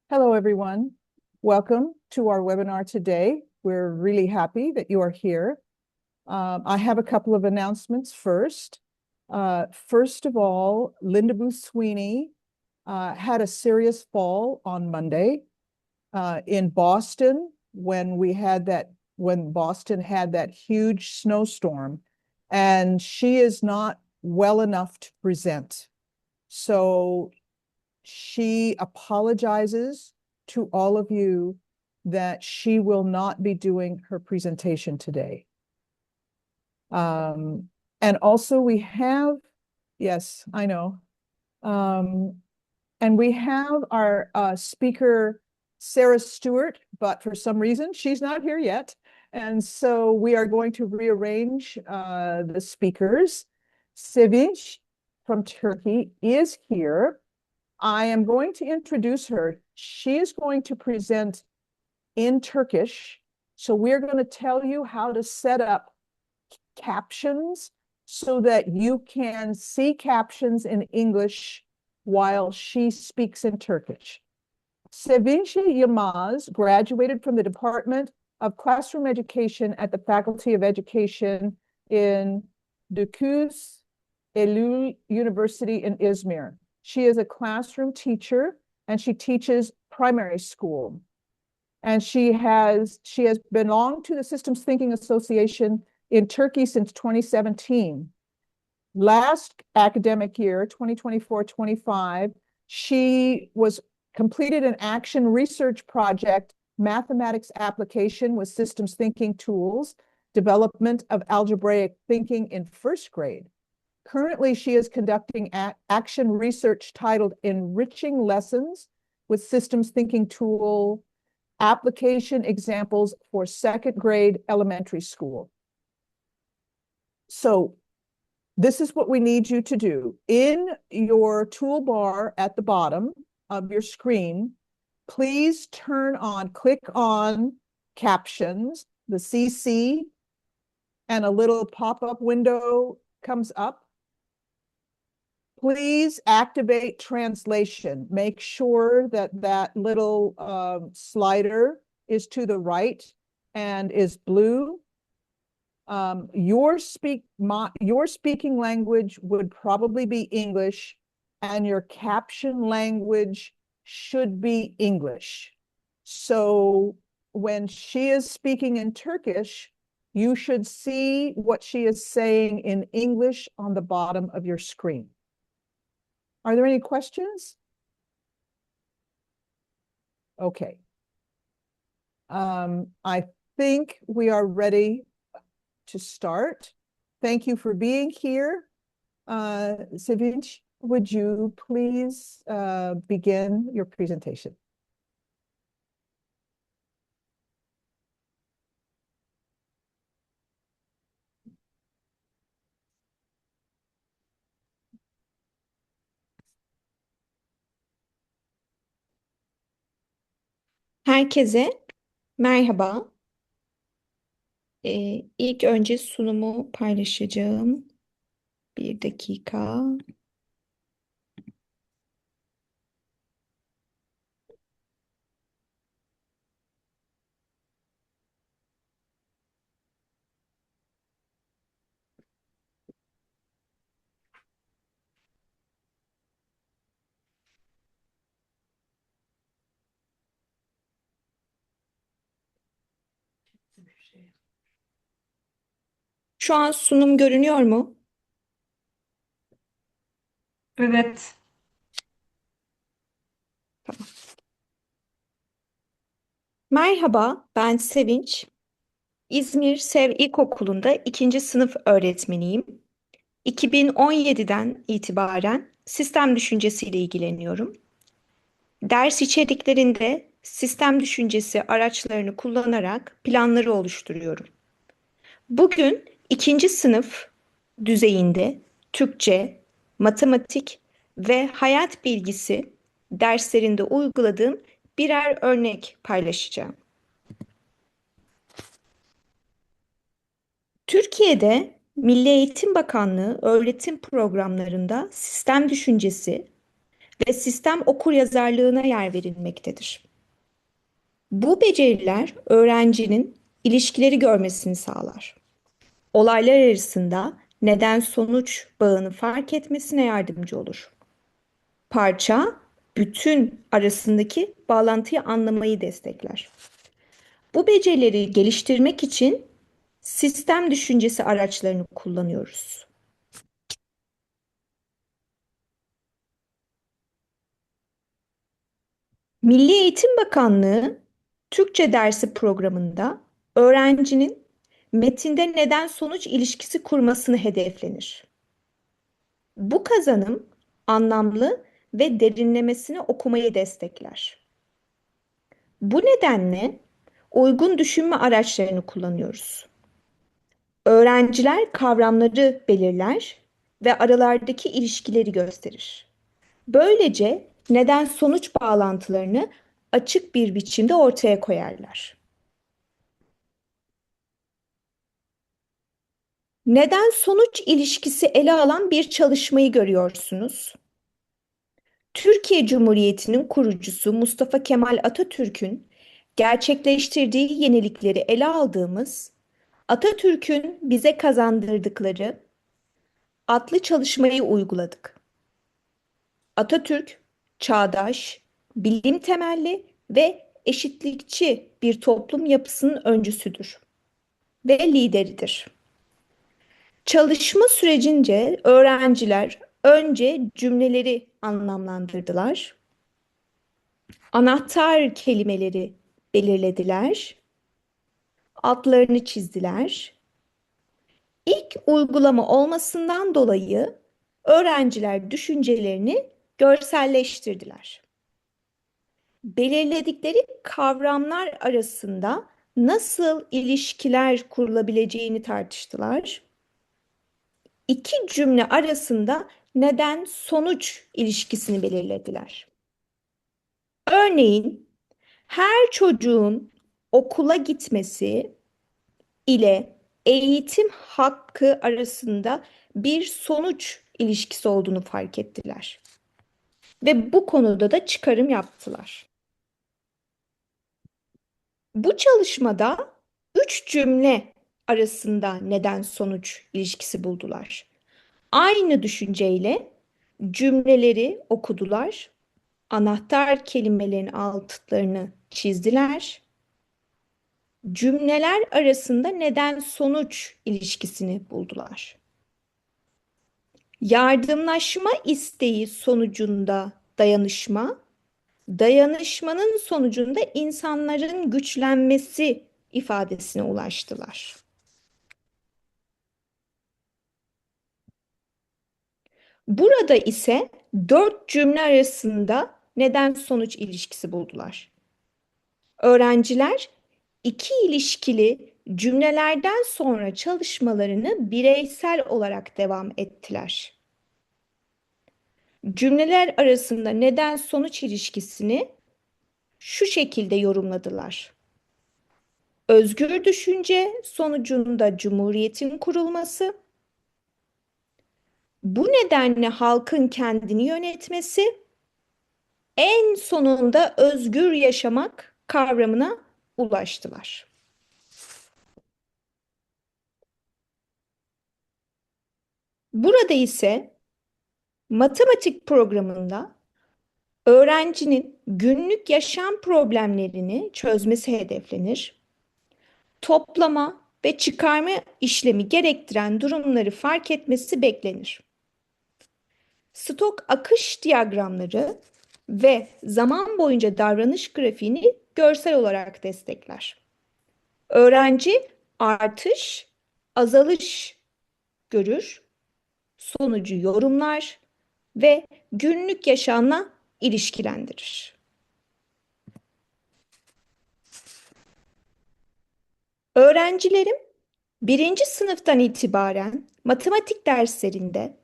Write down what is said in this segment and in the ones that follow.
Hello, everyone. Welcome to our webinar today. We're really happy that you are here. I have a couple of announcements first. First of all, Linda Booth Sweeney had a serious fall on Monday in Boston when Boston had that huge snowstorm, and she is not well enough to present. So she apologizes to all of you that she will not be doing her presentation today. And also we have, yes, I know. And we have our speaker, Sara Stewart, but for some reason, she's not here yet. And so we are going to rearrange the speakers. Sevinç from Turkey is here. I am going to introduce her. She is going to present in Turkish. So we're going to tell you how to set up captions so that you can see captions in English while she speaks in Turkish. Sevinç Yılmaz graduated from the Department of Classroom Education at the Faculty of Education in 9 Eylül University in Izmir. She is a classroom teacher and she teaches primary school. And she has belonged to the Systems Thinking Association in Turkey since 2017. Last academic year, 2024-25, she completed an action research project, mathematics application with systems thinking tools, development of algebraic thinking in first grade. Currently, she is conducting action research titled Enriching Lessons with Systems Thinking Tool Application Examples for Second Grade Elementary School. So this is what we need you to do. In your toolbar at the bottom of your screen, please click on captions, the CC, and a little pop-up window comes up. Please activate translation. Make sure that little slider is to the right and is blue. Your speaking language would probably be English, and your caption language should be English. So when she is speaking in Turkish, you should see what she is saying in English on the bottom of your screen. Are there any questions? Okay. I think we are ready to start. Thank you for being here. Sevinç, would you please begin your presentation? Herkese merhaba. İlk önce sunumu paylaşacağım. Bir dakika. Şu an sunum görünüyor mu? Evet. Merhaba, ben Sevinç. İzmir Sev İlkokulu'nda 2. sınıf öğretmeniyim. 2017'den itibaren sistem düşüncesiyle ilgileniyorum. Ders içeriklerinde sistem düşüncesi araçlarını kullanarak planları oluşturuyorum. Bugün 2. sınıf düzeyinde Türkçe, matematik ve hayat bilgisi derslerinde uyguladığım birer örnek paylaşacağım. Türkiye'de Milli Eğitim Bakanlığı öğretim programlarında sistem düşüncesi ve sistem okuryazarlığına yer verilmektedir. Bu beceriler öğrencinin ilişkileri görmesini sağlar. Olaylar arasında neden-sonuç bağını fark etmesine yardımcı olur. Parça, bütün arasındaki bağlantıyı anlamayı destekler. Bu becerileri geliştirmek için sistem düşüncesi araçlarını kullanıyoruz. Milli Eğitim Bakanlığı Türkçe dersi programında öğrencinin metinde neden-sonuç ilişkisi kurmasını hedeflenir. Bu kazanım anlamlı ve derinlemesine okumayı destekler. Bu nedenle uygun düşünme araçlarını kullanıyoruz. Öğrenciler kavramları belirler ve aralardaki ilişkileri gösterir. Böylece neden-sonuç bağlantılarını açık bir biçimde ortaya koyarlar. Neden-sonuç ilişkisi ele alan bir çalışmayı görüyorsunuz. Türkiye Cumhuriyeti'nin kurucusu Mustafa Kemal Atatürk'ün gerçekleştirdiği yenilikleri ele aldığımız Atatürk'ün bize kazandırdıkları adlı çalışmayı uyguladık. Atatürk, çağdaş, bilim temelli ve eşitlikçi bir toplum yapısının öncüsüdür ve lideridir. Çalışma sürecince öğrenciler önce cümleleri anlamlandırdılar, anahtar kelimeleri belirlediler, altlarını çizdiler. İlk uygulama olmasından dolayı öğrenciler düşüncelerini görselleştirdiler. Belirledikleri kavramlar arasında nasıl ilişkiler kurulabileceğini tartıştılar. İki cümle arasında neden-sonuç ilişkisini belirlediler. Örneğin, her çocuğun okula gitmesi ile eğitim hakkı arasında bir sonuç ilişkisi olduğunu fark ettiler. Ve bu konuda da çıkarım yaptılar. Bu çalışmada üç cümle arasında neden-sonuç ilişkisi buldular. Aynı düşünceyle cümleleri okudular, anahtar kelimelerin altlarını çizdiler, cümleler arasında neden-sonuç ilişkisini buldular. Yardımlaşma isteği sonucunda dayanışma, dayanışmanın sonucunda insanların güçlenmesi ifadesine ulaştılar. Burada ise dört cümle arasında neden-sonuç ilişkisi buldular. Öğrenciler iki ilişkili cümlelerden sonra çalışmalarını bireysel olarak devam ettiler. Cümleler arasında neden-sonuç ilişkisini şu şekilde yorumladılar. Özgür düşünce sonucunda cumhuriyetin kurulması, bu nedenle halkın kendini yönetmesi, en sonunda özgür yaşamak kavramına ulaştılar. Burada ise matematik programında öğrencinin günlük yaşam problemlerini çözmesi hedeflenir. Toplama ve çıkarma işlemi gerektiren durumları fark etmesi beklenir. Stok akış diyagramları ve zaman boyunca davranış grafiğini görsel olarak destekler. Öğrenci artış, azalış görür, sonucu yorumlar ve günlük yaşamla ilişkilendirir. Öğrencilerim birinci sınıftan itibaren matematik derslerinde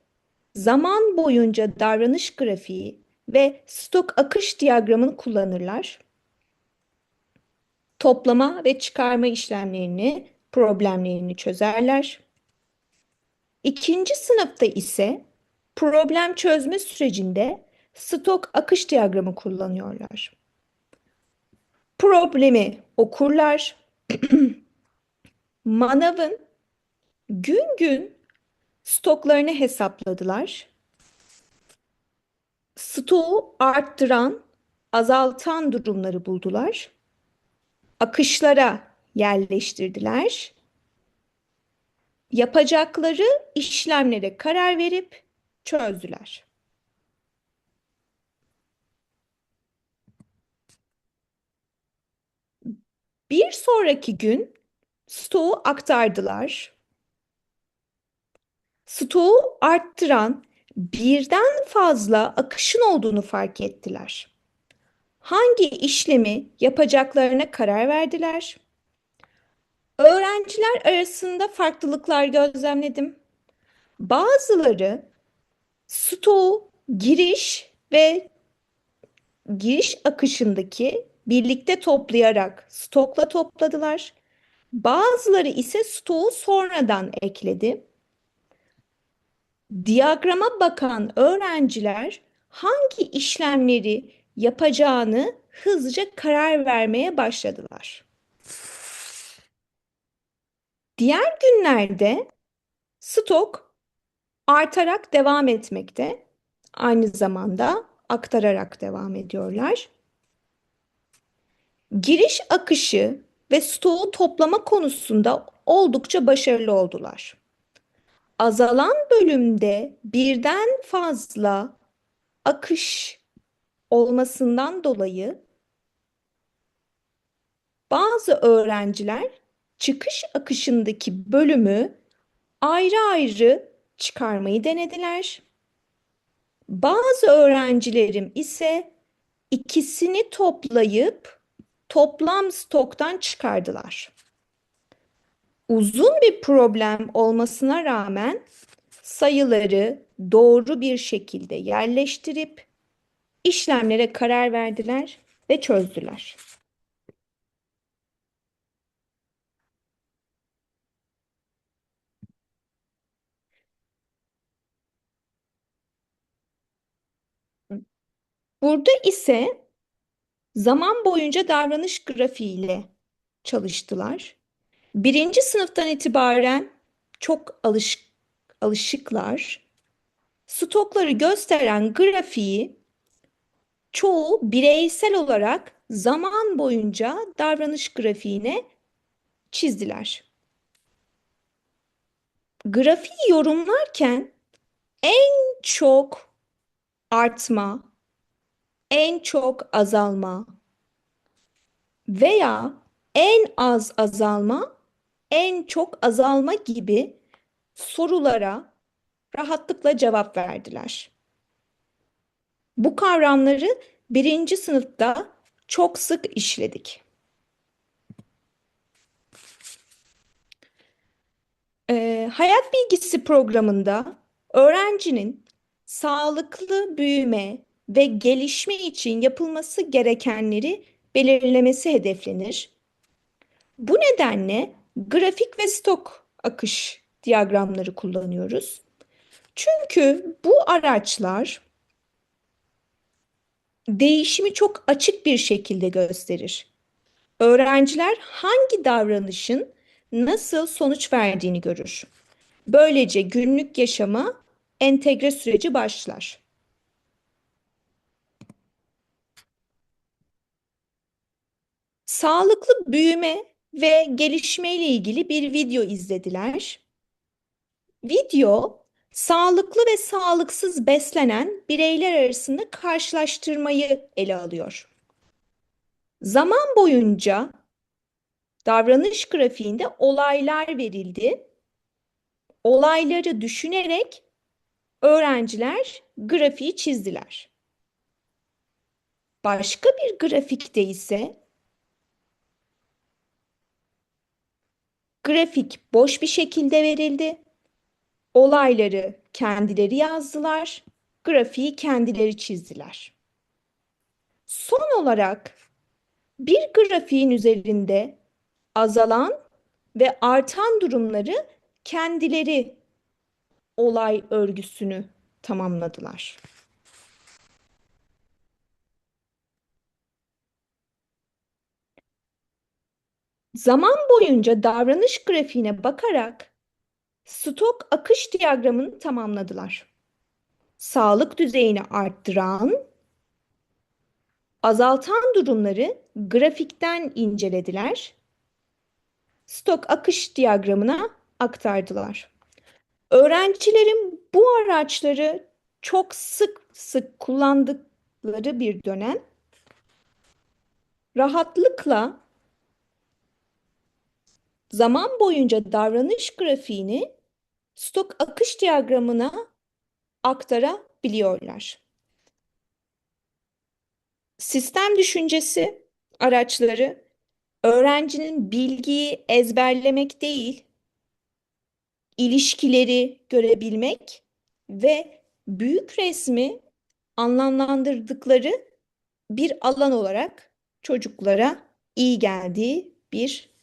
zaman boyunca davranış grafiği ve stok akış diyagramını kullanırlar. Toplama ve çıkarma işlemlerini, problemlerini çözerler. İkinci sınıfta ise problem çözme sürecinde Stok akış diyagramı kullanıyorlar. Problemi okurlar. Manavın gün gün stoklarını hesapladılar. Stoğu arttıran, azaltan durumları buldular. Akışlara yerleştirdiler. Yapacakları işlemlere karar verip çözdüler. Bir sonraki gün stoğu aktardılar. Stoğu arttıran birden fazla akışın olduğunu fark ettiler. Hangi işlemi yapacaklarına karar verdiler. Öğrenciler arasında farklılıklar gözlemledim. Bazıları stoğu giriş akışındaki birlikte toplayarak stokla topladılar. Bazıları ise stoğu sonradan ekledi. Diyagrama bakan öğrenciler hangi işlemleri yapacağını hızlıca karar vermeye başladılar. Diğer günlerde stok artarak devam etmekte. Aynı zamanda aktararak devam ediyorlar. Giriş akışı ve stoğu toplama konusunda oldukça başarılı oldular. Azalan bölümde birden fazla akış olmasından dolayı bazı öğrenciler çıkış akışındaki bölümü ayrı ayrı çıkarmayı denediler. Bazı öğrencilerim ise ikisini toplayıp toplam stoktan çıkardılar. Uzun bir problem olmasına rağmen sayıları doğru bir şekilde yerleştirip işlemlere karar verdiler ve çözdüler. Burada ise zaman boyunca davranış grafiğiyle çalıştılar. Birinci sınıftan itibaren çok alışıklar. Stokları gösteren grafiği çoğu bireysel olarak zaman boyunca davranış grafiğine çizdiler. Grafiği yorumlarken en çok artma, en çok azalma veya en az azalma, en çok azalma gibi sorulara rahatlıkla cevap verdiler. Bu kavramları birinci sınıfta çok sık işledik. Hayat bilgisi programında öğrencinin sağlıklı büyüme ve gelişme için yapılması gerekenleri belirlemesi hedeflenir. Bu nedenle grafik ve stok akış diyagramları kullanıyoruz. Çünkü bu araçlar değişimi çok açık bir şekilde gösterir. Öğrenciler hangi davranışın nasıl sonuç verdiğini görür. Böylece günlük yaşama entegre süreci başlar. Sağlıklı büyüme ve gelişme ile ilgili bir video izlediler. Video, sağlıklı ve sağlıksız beslenen bireyler arasında karşılaştırmayı ele alıyor. Zaman boyunca davranış grafiğinde olaylar verildi. Olayları düşünerek öğrenciler grafiği çizdiler. Başka bir grafikte ise grafik boş bir şekilde verildi. Olayları kendileri yazdılar, grafiği kendileri çizdiler. Son olarak bir grafiğin üzerinde azalan ve artan durumları kendileri, olay örgüsünü tamamladılar. Zaman boyunca davranış grafiğine bakarak stok akış diyagramını tamamladılar. Sağlık düzeyini arttıran, azaltan durumları grafikten incelediler, stok akış diyagramına aktardılar. Öğrencilerin bu araçları çok sık sık kullandıkları bir dönem rahatlıkla zaman boyunca davranış grafiğini stok akış diyagramına aktarabiliyorlar. Sistem düşüncesi araçları öğrencinin bilgiyi ezberlemek değil, ilişkileri görebilmek ve büyük resmi anlamlandırdıkları bir alan olarak çocuklara iyi geldiği bir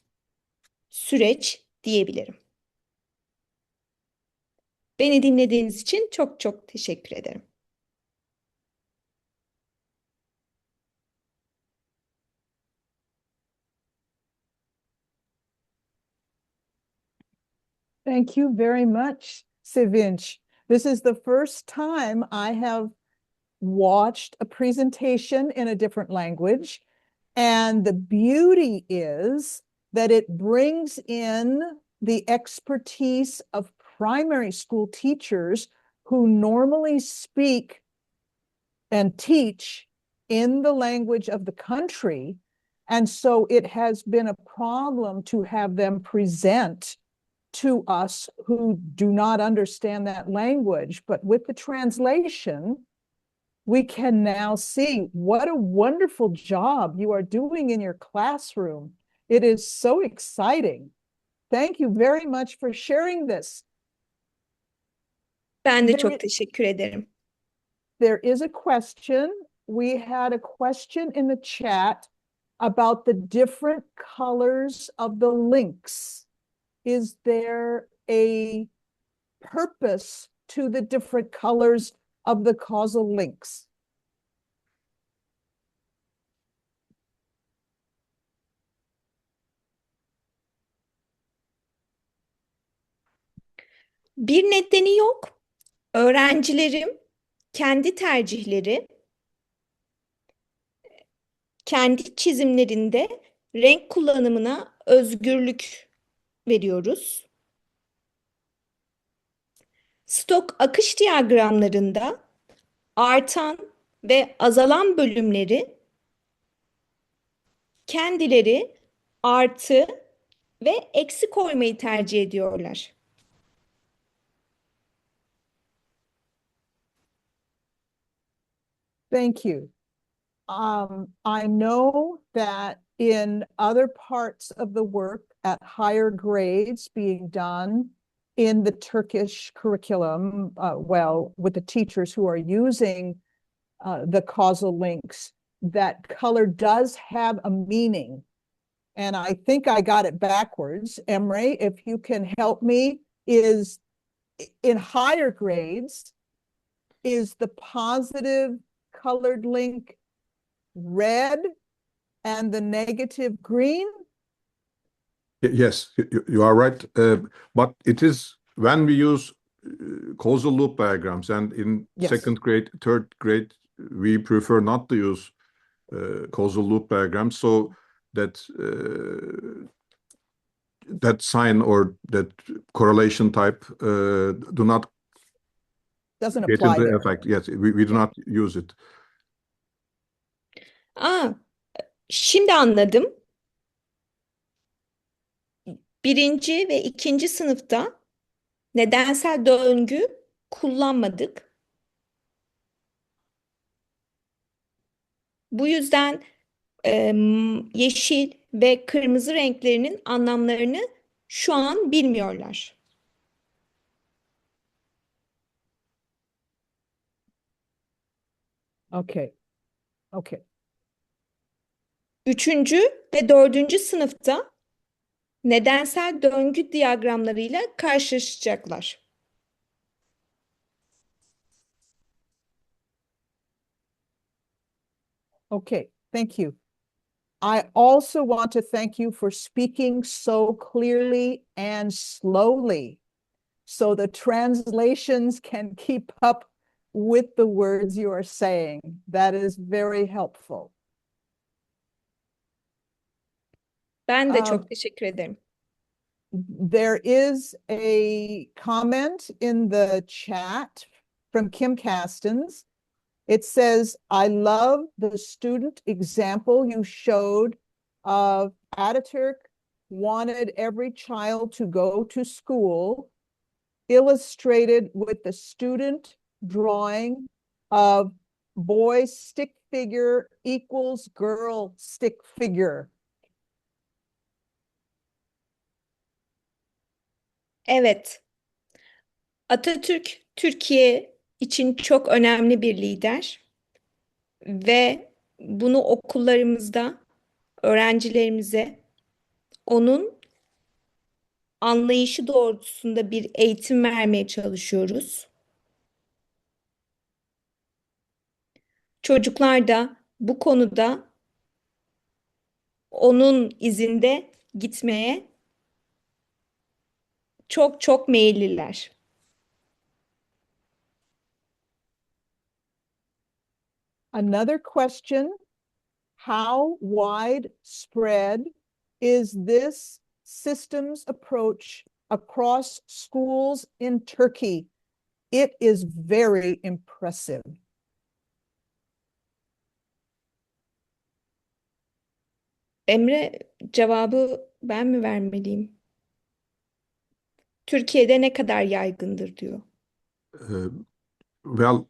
süreç diyebilirim. Beni dinlediğiniz için çok çok teşekkür ederim. Thank you very much, Sevinç. This is the first time I have watched a presentation in a different language. And the beauty is that it brings in the expertise of primary school teachers who normally speak and teach in the language of the country. And so it has been a problem to have them present to us who do not understand that language. But with the translation, we can now see what a wonderful job you are doing in your classroom. It is so exciting. Thank you very much for sharing this. Ben de çok teşekkür ederim. There is a question. We had a question in the chat about the different colors of the links. Is there a purpose to the different colors of the causal links? Bir nedeni yok. Öğrencilerim kendi tercihleri, kendi çizimlerinde renk kullanımına özgürlük veriyoruz. Stok akış diyagramlarında artan ve azalan bölümleri kendileri artı ve eksi koymayı tercih ediyorlar. Thank you. I know that in other parts of the work at higher grades being done in the Turkish curriculum, well, with the teachers who are using the causal links, that color does have a meaning. And I think I got it backwards. Emre, if you can help me, is in higher grades, is the positive colored link red and the negative green? Yes, you are right. But it is when we use causal loop diagrams, and in Yes. second grade, third grade, we prefer not to use causal loop diagrams, so that that sign or that correlation type do not Doesn't get apply into there. effect. Yes, we do not use it. Şimdi anladım. Birinci ve ikinci sınıfta nedensel döngü kullanmadık. Bu yüzden yeşil ve kırmızı renklerinin anlamlarını şu an bilmiyorlar. Okay. Okay. Üçüncü ve dördüncü sınıfta nedensel döngü diyagramlarıyla karşılaşacaklar. Okay. Thank you. I also want to thank you for speaking so clearly and slowly so the translations can keep up with the words you are saying. That is very helpful. Ben de çok teşekkür ederim. There is a comment in the chat from Kim Castens. It says, I love the student example you showed of Ataturk wanted every child to go to school, illustrated with the student drawing of boy stick figure equals girl stick figure. Evet, Atatürk Türkiye için çok önemli bir lider ve bunu okullarımızda öğrencilerimize onun anlayışı doğrultusunda bir eğitim vermeye çalışıyoruz. Çocuklar da bu konuda onun izinde gitmeye çok çok meyilliler. Another question, how widespread is this systems approach across schools in Turkey? It is very impressive. Emre, cevabı ben mi vermeliyim? Türkiye'de ne kadar yaygındır diyor. Well,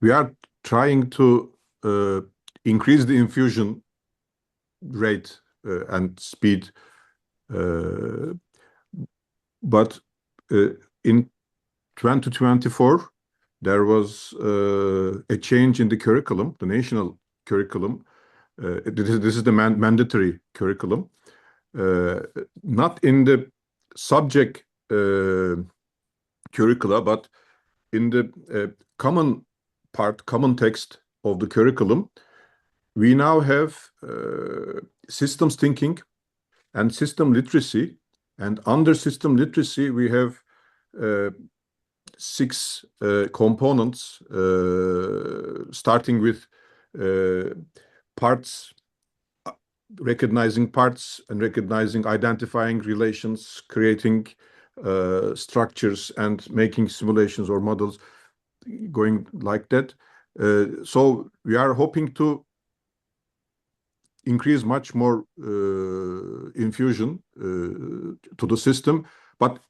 we are trying to increase the infusion rate and speed, but in 2024 there was a change in the curriculum, the national curriculum. This is the mandatory curriculum, not in the subject curricula, but in the common text of the curriculum. We now have systems thinking and system literacy, and under system literacy we have 6 components, starting with parts, recognizing parts and recognizing, identifying relations, creating structures and making simulations or models, going like that. So we are hoping to increase much more infusion to the system, but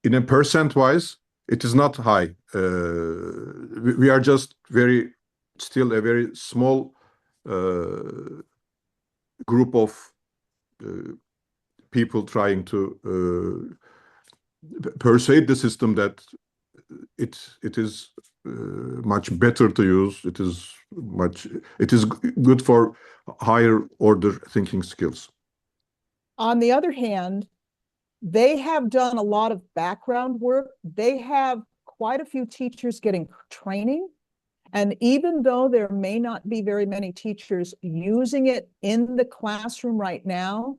in a percent wise, it is not high. We are just still a very small group of people trying to persuade the system that it is much better to use. It is good for higher order thinking skills. On the other hand, they have done a lot of background work. They have quite a few teachers getting training. And even though there may not be very many teachers using it in the classroom right now,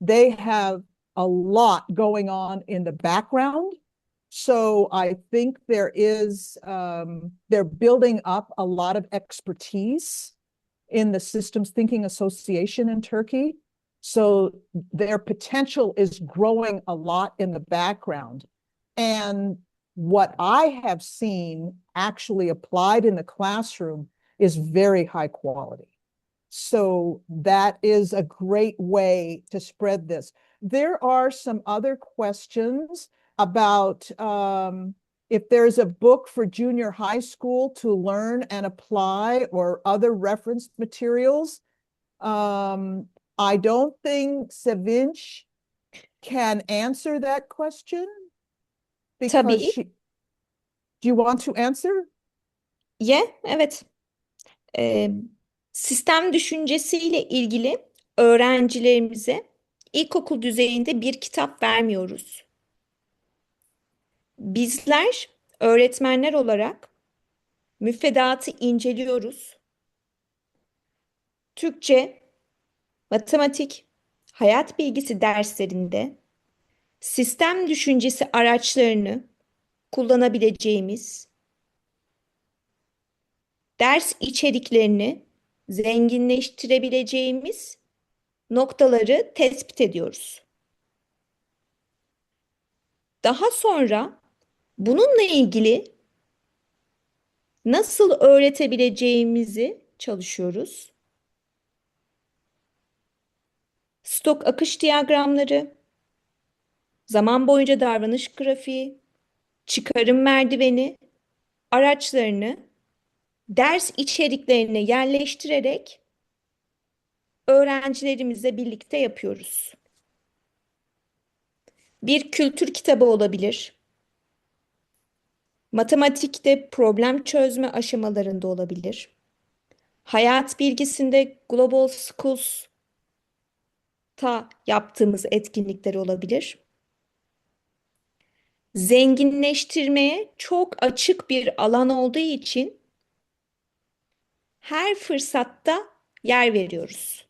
they have a lot going on in the background. So I think they're building up a lot of expertise in the Systems Thinking Association in Turkey. So their potential is growing a lot in the background. And what I have seen actually applied in the classroom is very high quality. So that is a great way to spread this. There are some other questions about if there's a book for junior high school to learn and apply or other reference materials. I don't think Sevinç can answer that question because Tabii. Do you want to answer? Evet. Sistem düşüncesiyle ilgili öğrencilerimize ilkokul düzeyinde bir kitap vermiyoruz. Bizler öğretmenler olarak müfredatı inceliyoruz. Türkçe, matematik, hayat bilgisi derslerinde sistem düşüncesi araçlarını kullanabileceğimiz, ders içeriklerini zenginleştirebileceğimiz noktaları tespit ediyoruz. Daha sonra bununla ilgili nasıl öğretebileceğimizi çalışıyoruz. Stok akış diyagramları, zaman boyunca davranış grafiği, çıkarım merdiveni araçlarını ders içeriklerine yerleştirerek öğrencilerimizle birlikte yapıyoruz. Bir kültür kitabı olabilir. Matematikte problem çözme aşamalarında olabilir. Hayat bilgisinde Global Schools'ta yaptığımız etkinlikler olabilir. Zenginleştirmeye çok açık bir alan olduğu için her fırsatta yer veriyoruz.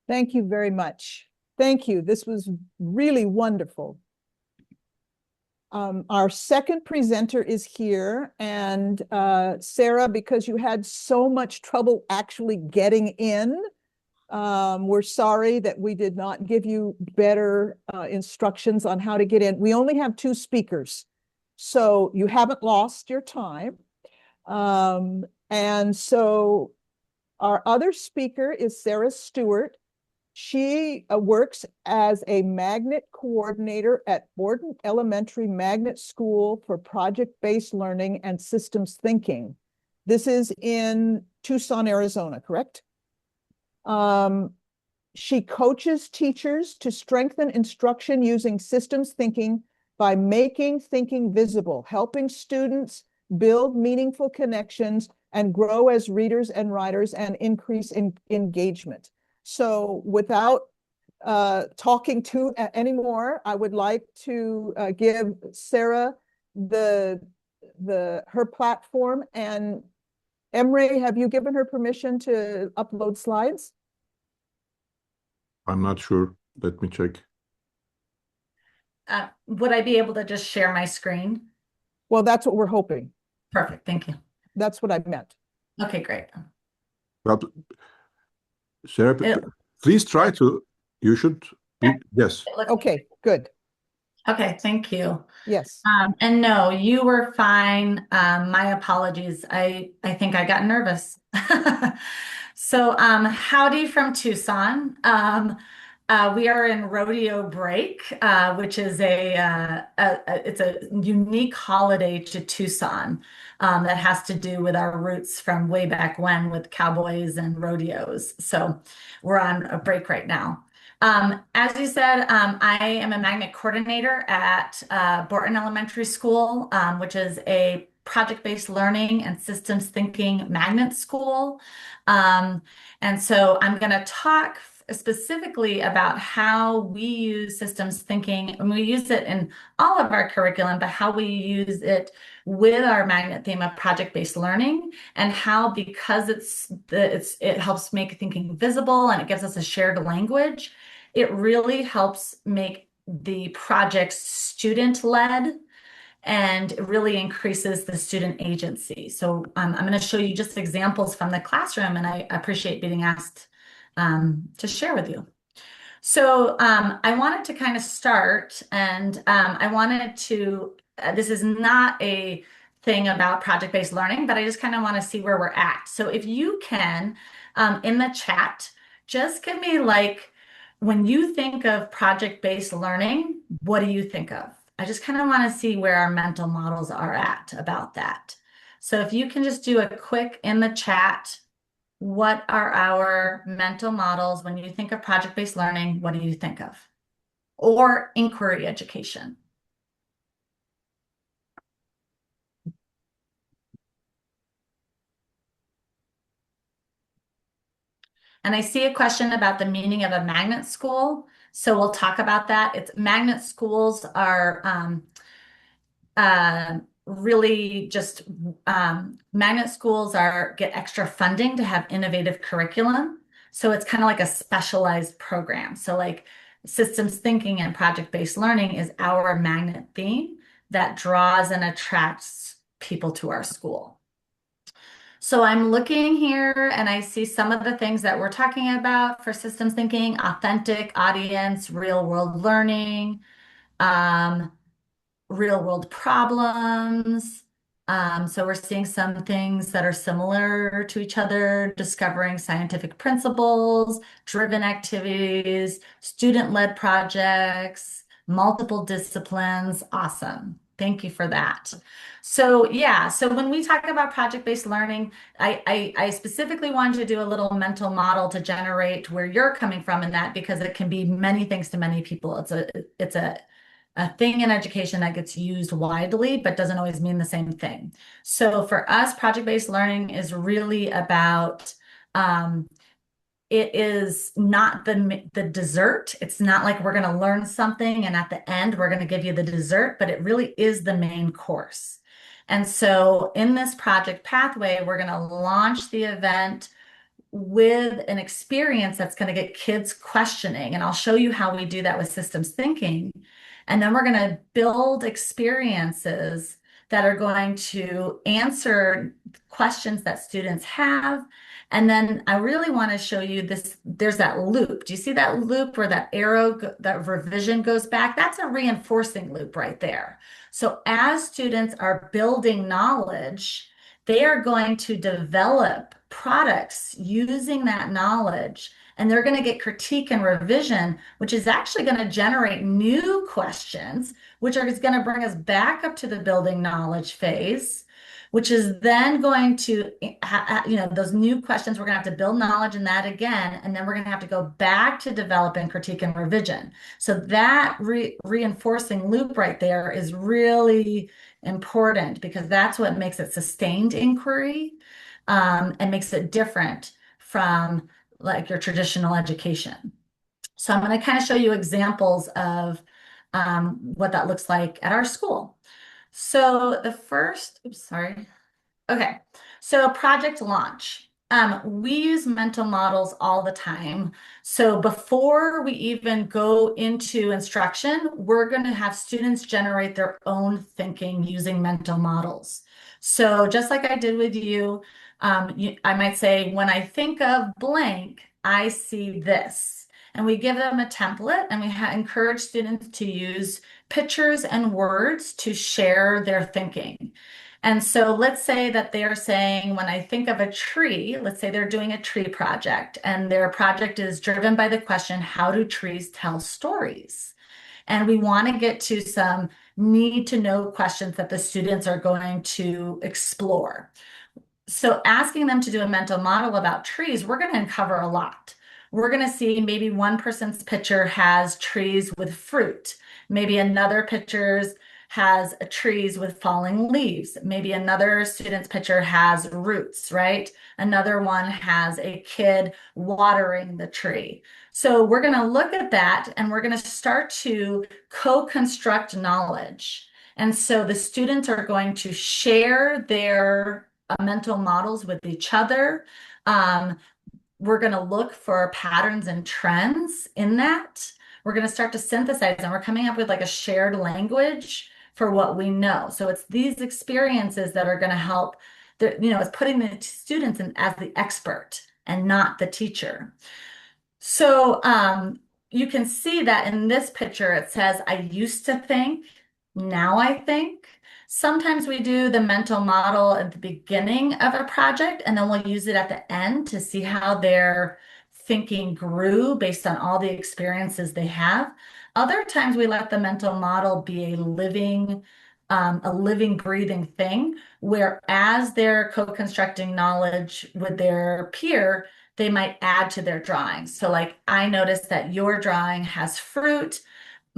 Thank you very much. Thank you. This was really wonderful. Our second presenter is here, and Sarah, because you had so much trouble actually getting in, we're sorry that we did not give you better instructions on how to get in. We only have two speakers, so you haven't lost your time. And so our other speaker is Sara Stewart. She works as a magnet coordinator at Borden Elementary Magnet School for project-based learning and systems thinking. This is in Tucson, Arizona, correct? She coaches teachers to strengthen instruction using systems thinking by making thinking visible, helping students build meaningful connections and grow as readers and writers and increase engagement. So without talking to anymore, I would like to give Sarah her platform. And Emre, have you given her permission to upload slides? I'm not sure. Let me check. Would I be able to just share my screen? Well, that's what we're hoping. Perfect, thank you. That's what I meant. Okay, great. Well, Sarah, please try to. You should be. Yes. Okay, good. Okay, thank you. Yes. And no, you were fine. My apologies. I think I got nervous. So, howdy from Tucson. We are in rodeo break, which is it's a unique holiday to Tucson that has to do with our roots from way back when with cowboys and rodeos. So we're on a break right now. As you said, I am a magnet coordinator at Borton Elementary School, which is a project-based learning and systems thinking magnet school. And so I'm going to talk specifically about how we use systems thinking, and we use it in all of our curriculum, but how we use it with our magnet theme of project-based learning, and how, because it helps make thinking visible and it gives us a shared language, it really helps make the projects student-led and it really increases the student agency. So I'm going to show you just examples from the classroom, and I appreciate being asked to share with you. So I wanted to kind of start, and I wanted to, this is not a thing about project-based learning, but I just kind of want to see where we're at. So if you can, in the chat, just give me like, when you think of project-based learning, what do you think of? I just kind of want to see where our mental models are at about that. So if you can just do a quick in the chat, what are our mental models when you think of project-based learning? What do you think of? Or inquiry education? And I see a question about the meaning of a magnet school. So we'll talk about that. Magnet schools are really just magnet schools get extra funding to have innovative curriculum. So it's kind of like a specialized program. So like systems thinking and project-based learning is our magnet theme that draws and attracts people to our school. So I'm looking here and I see some of the things that we're talking about for systems thinking: authentic audience, real world learning, real world problems. So we're seeing some things that are similar to each other: discovering scientific principles, driven activities, student-led projects, multiple disciplines. Awesome. Thank you for that. So yeah, so when we talk about project-based learning, I specifically wanted to do a little mental model to generate where you're coming from in that, because it can be many things to many people. It's a thing in education that gets used widely, but doesn't always mean the same thing. So for us, project-based learning is really about, it is not the dessert. It's not like we're going to learn something and at the end we're going to give you the dessert, but it really is the main course. And so in this project pathway, we're going to launch the event with an experience that's going to get kids questioning. And I'll show you how we do that with systems thinking. And then we're going to build experiences that are going to answer questions that students have. And then I really want to show you this. There's that loop. Do you see that loop where that arrow, that revision goes back? That's a reinforcing loop right there. So as students are building knowledge, they are going to develop products using that knowledge, and they're going to get critique and revision, which is actually going to generate new questions, which is going to bring us back up to the building knowledge phase, which is then going to, those new questions, we're going to have to build knowledge in that again, and then we're going to have to go back to developing critique and revision. So that reinforcing loop right there is really important, because that's what makes it sustained inquiry, and makes it different from like your traditional education. So I'm going to kind of show you examples of what that looks like at our school. So the first, oops, sorry. Okay, so project launch. We use mental models all the time. So before we even go into instruction, we're going to have students generate their own thinking using mental models. So just like I did with you, I might say, when I think of blank, I see this. And we give them a template, and we encourage students to use pictures and words to share their thinking. And so let's say that they are saying, when I think of a tree, let's say they're doing a tree project, and their project is driven by the question, how do trees tell stories? And we want to get to some need to know questions that the students are going to explore. So asking them to do a mental model about trees, we're going to uncover a lot. We're going to see maybe one person's picture has trees with fruit. Maybe another picture has trees with falling leaves. Maybe another student's picture has roots, right? Another one has a kid watering the tree. So we're going to look at that, and we're going to start to co-construct knowledge. And so the students are going to share their mental models with each other. We're going to look for patterns and trends in that. We're going to start to synthesize, and we're coming up with like a shared language for what we know. So it's these experiences that are going to help, it's putting the students in as the expert and not the teacher. So you can see that in this picture, it says, I used to think, now I think. Sometimes we do the mental model at the beginning of a project, and then we'll use it at the end to see how their thinking grew based on all the experiences they have. Other times we let the mental model be a living, breathing thing, where as they're co-constructing knowledge with their peer, they might add to their drawing. So like, I noticed that your drawing has fruit.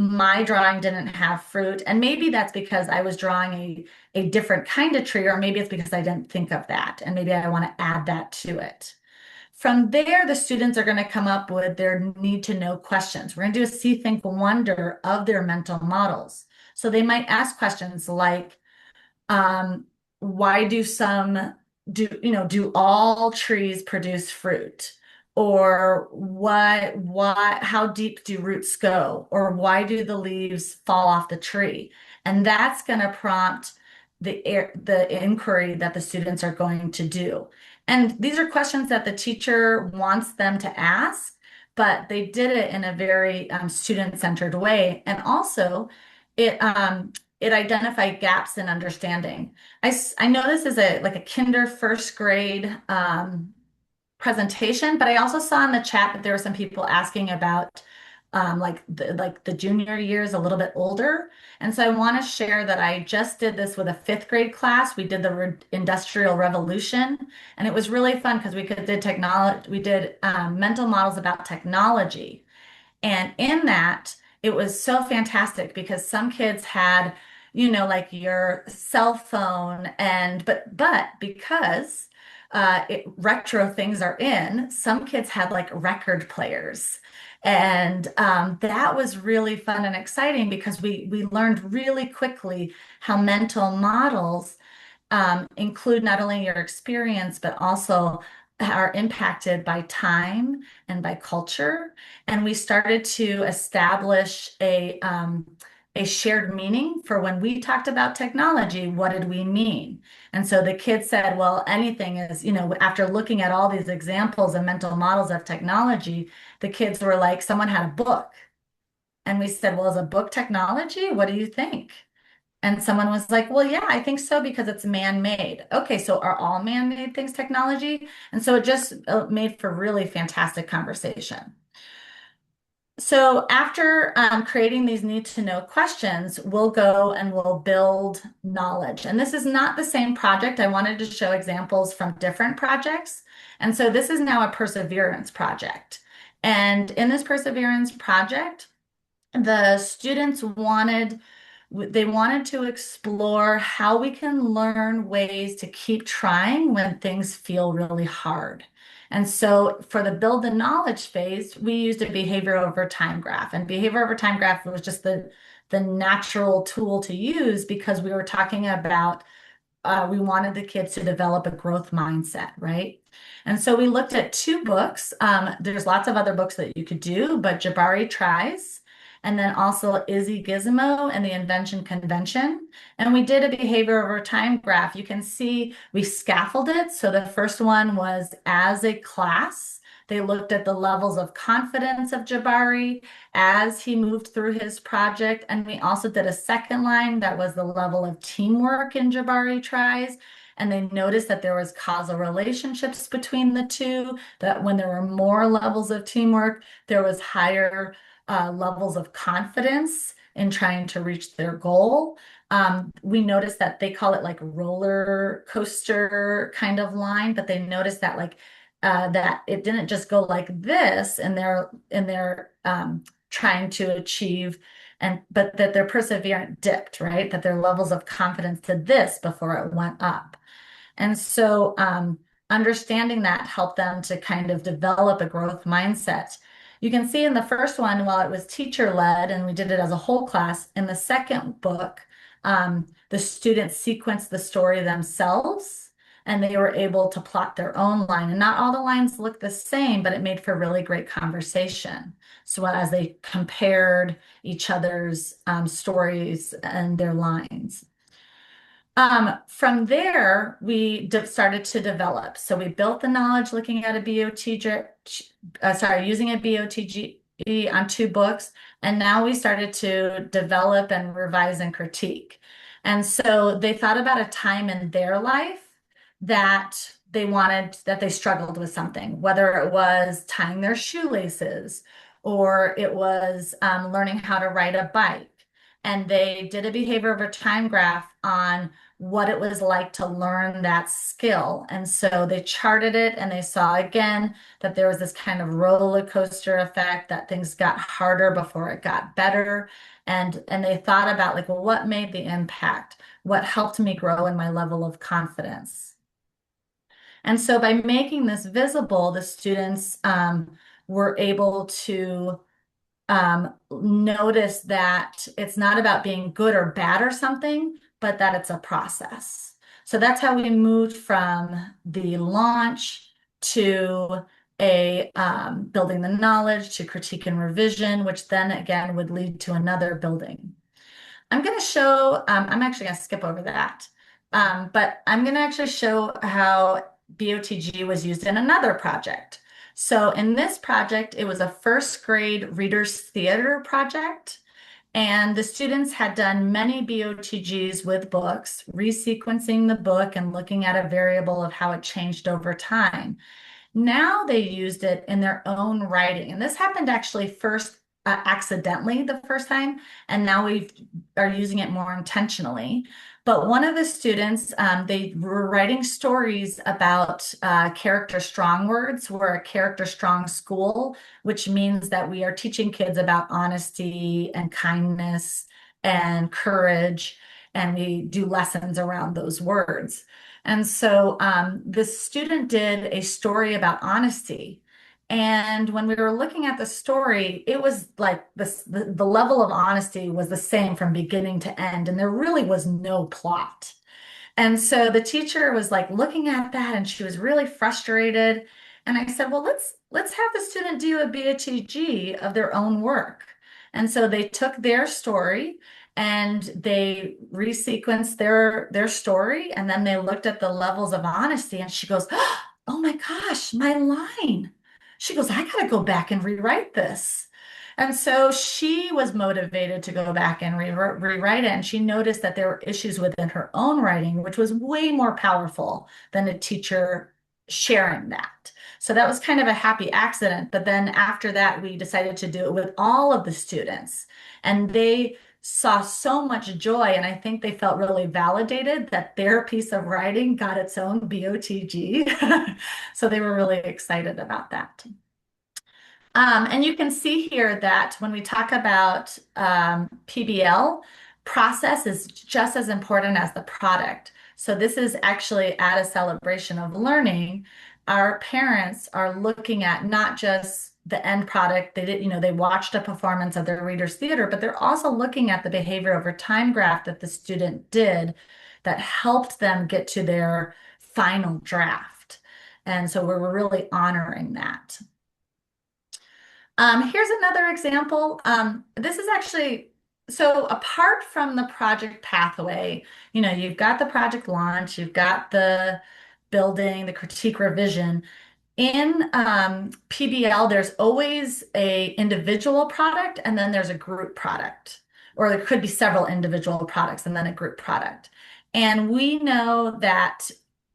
My drawing didn't have fruit. And maybe that's because I was drawing a different kind of tree, or maybe it's because I didn't think of that. And maybe I want to add that to it. From there, the students are going to come up with their need to know questions. We're going to do a see, think, wonder of their mental models. So they might ask questions like, Why do do all trees produce fruit? Or how deep do roots go? Or why do the leaves fall off the tree? And that's going to prompt the inquiry that the students are going to do. And these are questions that the teacher wants them to ask, but they did it in a very student-centered way. And also, it identified gaps in understanding. I know this is like a kinder first grade presentation, but I also saw in the chat that there were some people asking about like the junior years, a little bit older. And so I want to share that I just did this with a fifth grade class. We did the Industrial Revolution, and it was really fun because we did mental models about technology. And in that, it was so fantastic because some kids had, like your cell phone, and but because retro things are in, some kids had like record players. And that was really fun and exciting because we learned really quickly how mental models include not only your experience, but also are impacted by time and by culture. And we started to establish a shared meaning for when we talked about technology, what did we mean? And so the kids said, well, anything is, after looking at all these examples and mental models of technology, the kids were like, someone had a book. And we said, well, is a book technology? What do you think? And someone was like, well, yeah, I think so because it's man-made. Okay, so are all man-made things technology? And so it just made for really fantastic conversation. So after creating these need-to-know questions, we'll go and we'll build knowledge. And this is not the same project. I wanted to show examples from different projects. And so this is now a perseverance project. And in this perseverance project, the students wanted to explore how we can learn ways to keep trying when things feel really hard. And so for the build the knowledge phase, we used a behavior over time graph. And behavior over time graph was just the natural tool to use because we were talking about we wanted the kids to develop a growth mindset, right? And so we looked at two books. There's lots of other books that you could do, but Jabari Tries, and then also Izzy Gizmo and the Invention Convention. And we did a behavior over time graph. You can see we scaffolded. So the first one was as a class. They looked at the levels of confidence of Jabari as he moved through his project. And we also did a second line that was the level of teamwork in Jabari Tries. And they noticed that there was causal relationships between the two, that when there were more levels of teamwork, there was higher levels of confidence in trying to reach their goal. We noticed that they call it like roller coaster kind of line, but they noticed that that it didn't just go like this in their trying to achieve, but that their perseverance dipped, right? That their levels of confidence did this before it went up. And so understanding that helped them to kind of develop a growth mindset. You can see in the first one, while it was teacher-led and we did it as a whole class, in the second book, the students sequenced the story themselves and they were able to plot their own line. And not all the lines look the same, but it made for really great conversation. So as they compared each other's stories and their lines. From there, we started to develop. So we built the knowledge looking at using a BOTG on two books. And now we started to develop and revise and critique. And so they thought about a time in their life that they struggled with something, whether it was tying their shoelaces or it was learning how to ride a bike. And they did a behavior over time graph on what it was like to learn that skill. And so they charted it and they saw again that there was this kind of roller coaster effect, that things got harder before it got better. And they thought about like, well, what made the impact? What helped me grow in my level of confidence? And so by making this visible, the students were able to notice that it's not about being good or bad or something, but that it's a process. So that's how we moved from the launch to a building the knowledge to critique and revision, which then again would lead to another building. I'm going to show, I'm actually going to skip over that, but I'm going to actually show how BOTG was used in another project. So in this project, it was a first grade readers theater project. And the students had done many BOTGs with books, resequencing the book and looking at a variable of how it changed over time. Now they used it in their own writing. And this happened actually first accidentally the first time, and now we are using it more intentionally. But one of the students, they were writing stories about character strong words. We're a character strong school, which means that we are teaching kids about honesty and kindness and courage, and we do lessons around those words. And so this student did a story about honesty. And when we were looking at the story, it was like the level of honesty was the same from beginning to end, and there really was no plot. And so the teacher was like looking at that, and she was really frustrated. And I said, well, let's have the student do a BOTG of their own work. And so they took their story and they resequenced their story, and then they looked at the levels of honesty, and she goes, oh my gosh, my line. She goes, I got to go back and rewrite this. And so she was motivated to go back and rewrite it. And she noticed that there were issues within her own writing, which was way more powerful than a teacher sharing that. So that was kind of a happy accident. But then after that, we decided to do it with all of the students. And they saw so much joy. And I think they felt really validated that their piece of writing got its own BOTG. So they were really excited about that. And you can see here that when we talk about PBL, process is just as important as the product. So this is actually at a celebration of learning. Our parents are looking at not just the end product. They did, they watched a performance of their readers theater, but they're also looking at the behavior over time graph that the student did that helped them get to their final draft. And so we're really honoring that. Here's another example. This is actually, so apart from the project pathway, you've got the project launch, you've got the building, the critique revision. In PBL, there's always a individual product and then there's a group product, or there could be several individual products and then a group product. And we know that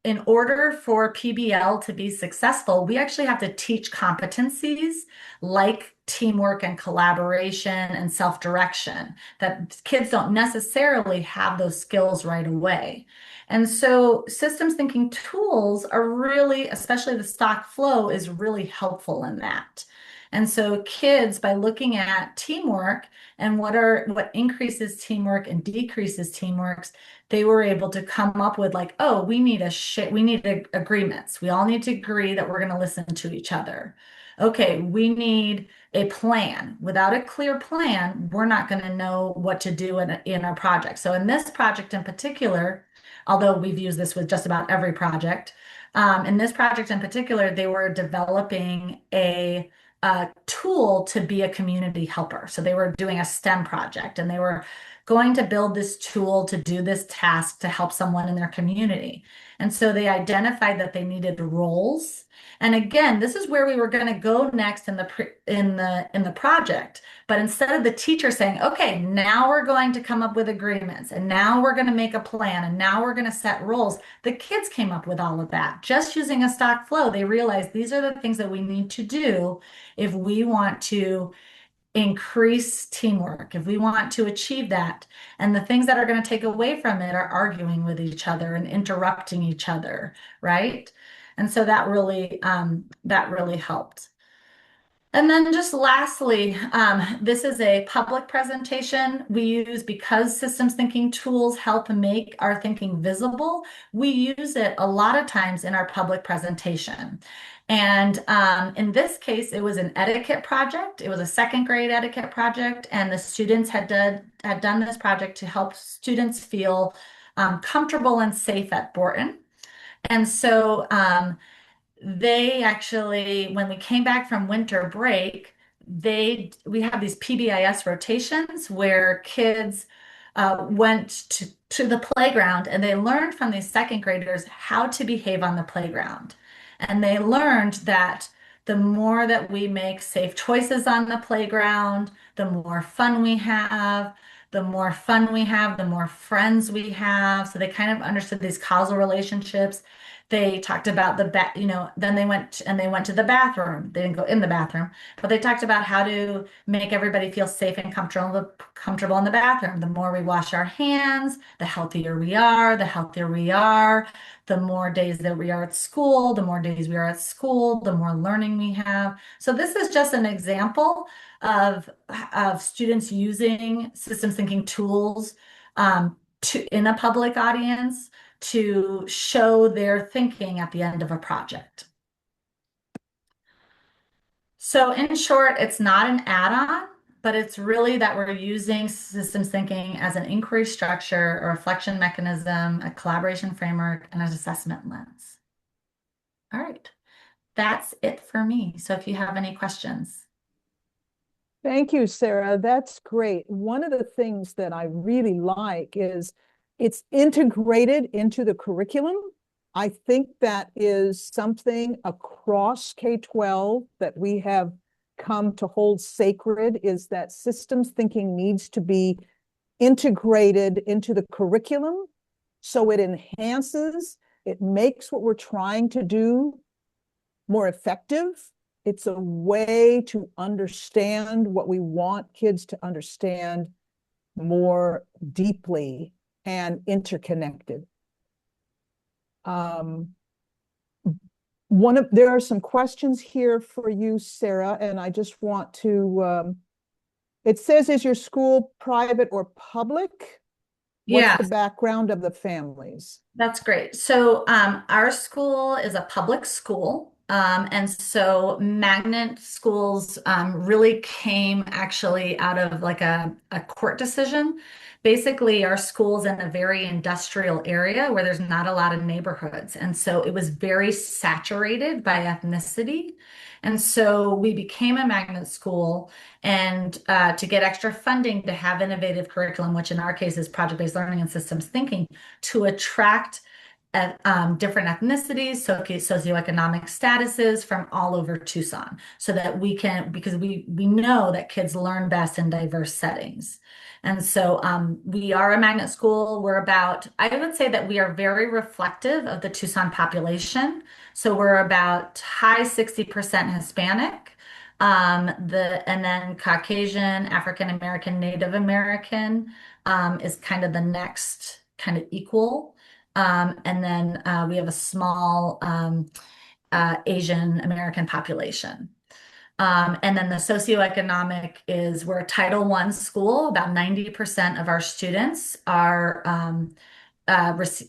in order for PBL to be successful, we actually have to teach competencies like teamwork and collaboration and self-direction, that kids don't necessarily have those skills right away. And so systems thinking tools are really, especially the stock flow, is really helpful in that. And so kids, by looking at teamwork and what increases teamwork and decreases teamwork, they were able to come up with like, oh, we need agreements. We all need to agree that we're going to listen to each other. Okay, we need a plan. Without a clear plan, we're not going to know what to do in our project. So in this project in particular, although we've used this with just about every project, in this project in particular, they were developing a tool to be a community helper. So they were doing a STEM project and they were going to build this tool to do this task to help someone in their community. And so they identified that they needed roles. And again, this is where we were going to go next in the project. But instead of the teacher saying, okay, now we're going to come up with agreements, and now we're going to make a plan, and now we're going to set roles, the kids came up with all of that. Just using a stock flow, they realized these are the things that we need to do if we want to increase teamwork, if we want to achieve that. And the things that are going to take away from it are arguing with each other and interrupting each other, right? And so that really helped. And then just lastly, this is a public presentation we use because systems thinking tools help make our thinking visible. We use it a lot of times in our public presentation. And in this case, it was an etiquette project. It was a second grade etiquette project, and the students had done this project to help students feel comfortable and safe at Borton. And so they actually, when we came back from winter break, we have these PBIS rotations where kids went to the playground and they learned from these second graders how to behave on the playground. And they learned that the more that we make safe choices on the playground, the more fun we have. The more fun we have, the more friends we have. So they kind of understood these causal relationships. They talked about then they went to the bathroom. They didn't go in the bathroom, but they talked about how to make everybody feel safe and comfortable in the bathroom. The more we wash our hands, the healthier we are. The healthier we are, the more days that we are at school. The more days we are at school, the more learning we have. So this is just an example of students using systems thinking tools in a public audience to show their thinking at the end of a project. So in short, it's not an add-on, but it's really that we're using systems thinking as an inquiry structure, a reflection mechanism, a collaboration framework, and an assessment lens. All right, that's it for me. So if you have any questions. Thank you, Sarah. That's great. One of the things that I really like is it's integrated into the curriculum. I think that is something across K-12 that we have come to hold sacred, is that systems thinking needs to be integrated into the curriculum so it enhances, it makes what we're trying to do more effective. It's a way to understand what we want kids to understand more deeply and interconnected. There are some questions here for you, Sarah, and I just want to, it says, is your school private or public? Yeah. What's the background of the families? That's great. So our school is a public school. And so magnet schools really came actually out of like a court decision. Basically, our school's in a very industrial area where there's not a lot of neighborhoods. And so it was very saturated by ethnicity. And so we became a magnet school, and to get extra funding to have innovative curriculum, which in our case is project-based learning and systems thinking, to attract different ethnicities, socioeconomic statuses from all over Tucson, so that we can, because we know that kids learn best in diverse settings. And so we are a magnet school. I would say that we are very reflective of the Tucson population. So we're about high 60% Hispanic, and then Caucasian, African American, Native American is kind of the next kind of equal. And then we have a small Asian American population. And then the socioeconomic is, we're a Title I school. About 90% of our students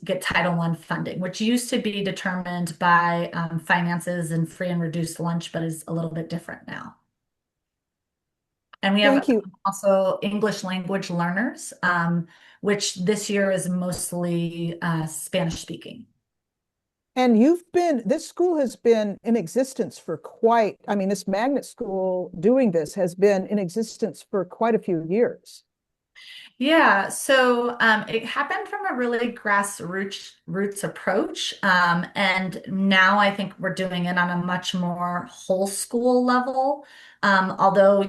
get Title I funding, which used to be determined by finances and free and reduced lunch, but is a little bit different now. And we have also English language learners, which this year is mostly Spanish speaking. And this school has been in existence for this magnet school doing this has been in existence for quite a few years. Yeah, so it happened from a really grassroots approach. And now I think we're doing it on a much more whole school level. Although,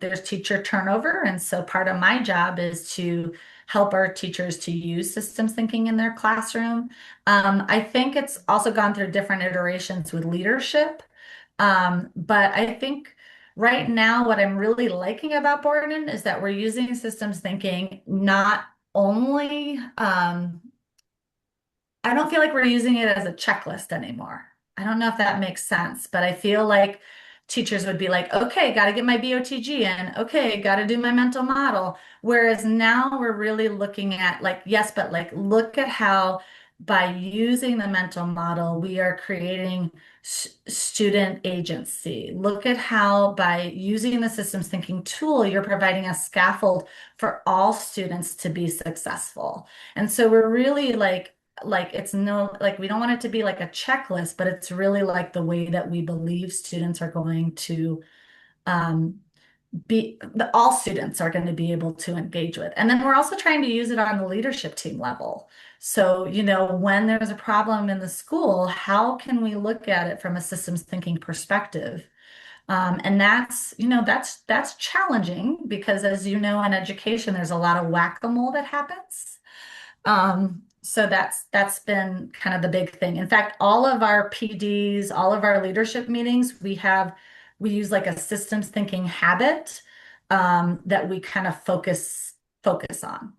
there's teacher turnover. And so part of my job is to help our teachers to use systems thinking in their classroom. I think it's also gone through different iterations with leadership. But I think right now, what I'm really liking about Borton is that we're using systems thinking not only, I don't feel like we're using it as a checklist anymore. I don't know if that makes sense, but I feel like teachers would be like, okay, got to get my BOTG in. Okay, got to do my mental model. Whereas now we're really looking at like, yes, but like, look at how by using the mental model, we are creating student agency. Look at how by using the systems thinking tool, you're providing a scaffold for all students to be successful. And so we're really like it's no like we don't want it to be like a checklist, but it's really like the way that we believe students are going to um, all students are going to be able to engage with. And then we're also trying to use it on the leadership team level. So, when there's a problem in the school, how can we look at it from a systems thinking perspective? And that's challenging because as you know, in education, there's a lot of whack-a-mole that happens. So that's been kind of the big thing. In fact, all of our PDs, all of our leadership meetings, we use like a systems thinking habit that we kind of focus on.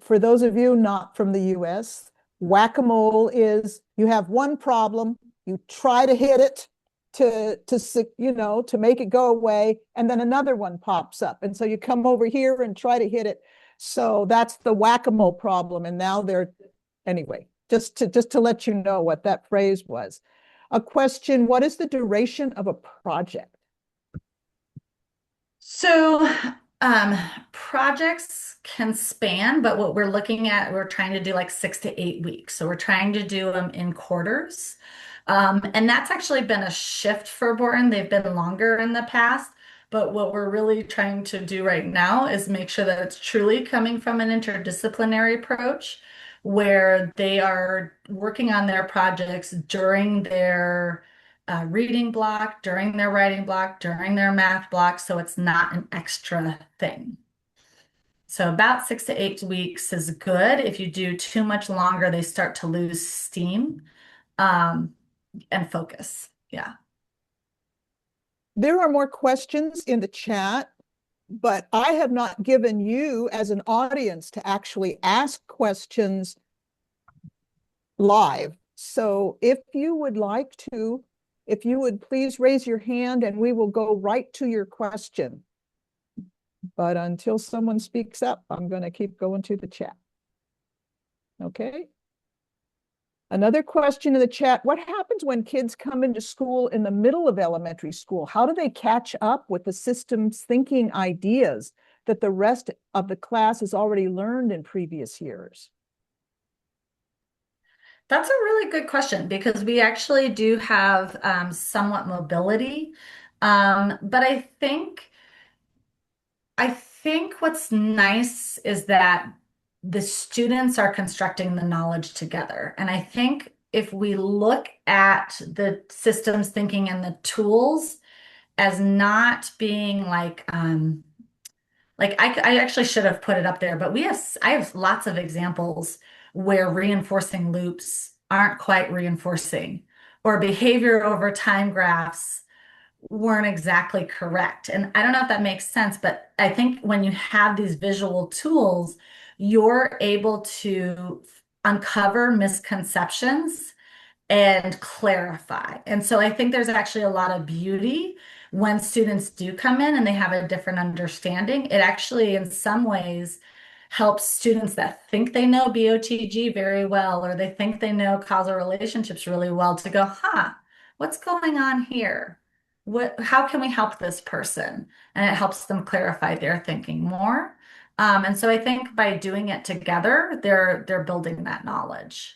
For those of you not from the US, whack-a-mole is you have one problem, you try to hit it to make it go away, and then another one pops up. And so you come over here and try to hit it. So that's the whack-a-mole problem. And now anyway, just to let you know what that phrase was. A question, what is the duration of a project? So projects can span, but what we're looking at, we're trying to do like 6 to 8 weeks. So we're trying to do them in quarters. And that's actually been a shift for Borton. They've been longer in the past. But what we're really trying to do right now is make sure that it's truly coming from an interdisciplinary approach where they are working on their projects during their reading block, during their writing block, during their math block, so it's not an extra thing. So about 6 to 8 weeks is good. If you do too much longer, they start to lose steam and focus. Yeah. There are more questions in the chat, but I have not given you as an audience to actually ask questions live. So if you would please raise your hand and we will go right to your question. But until someone speaks up, I'm going to keep going to the chat. Okay. Another question in the chat, what happens when kids come into school in the middle of elementary school? How do they catch up with the systems thinking ideas that the rest of the class has already learned in previous years? That's a really good question because we actually do have somewhat mobility. But I think what's nice is that the students are constructing the knowledge together. And I think if we look at the systems thinking and the tools as not being like I actually should have put it up there, but I have lots of examples where reinforcing loops aren't quite reinforcing, or behavior over time graphs weren't exactly correct. And I don't know if that makes sense, but I think when you have these visual tools, you're able to uncover misconceptions and clarify. And so I think there's actually a lot of beauty when students do come in and they have a different understanding. It actually, in some ways, helps students that think they know BOTG very well, or they think they know causal relationships really well to go, what's going on here? How can we help this person? And it helps them clarify their thinking more. And so I think by doing it together, they're building that knowledge.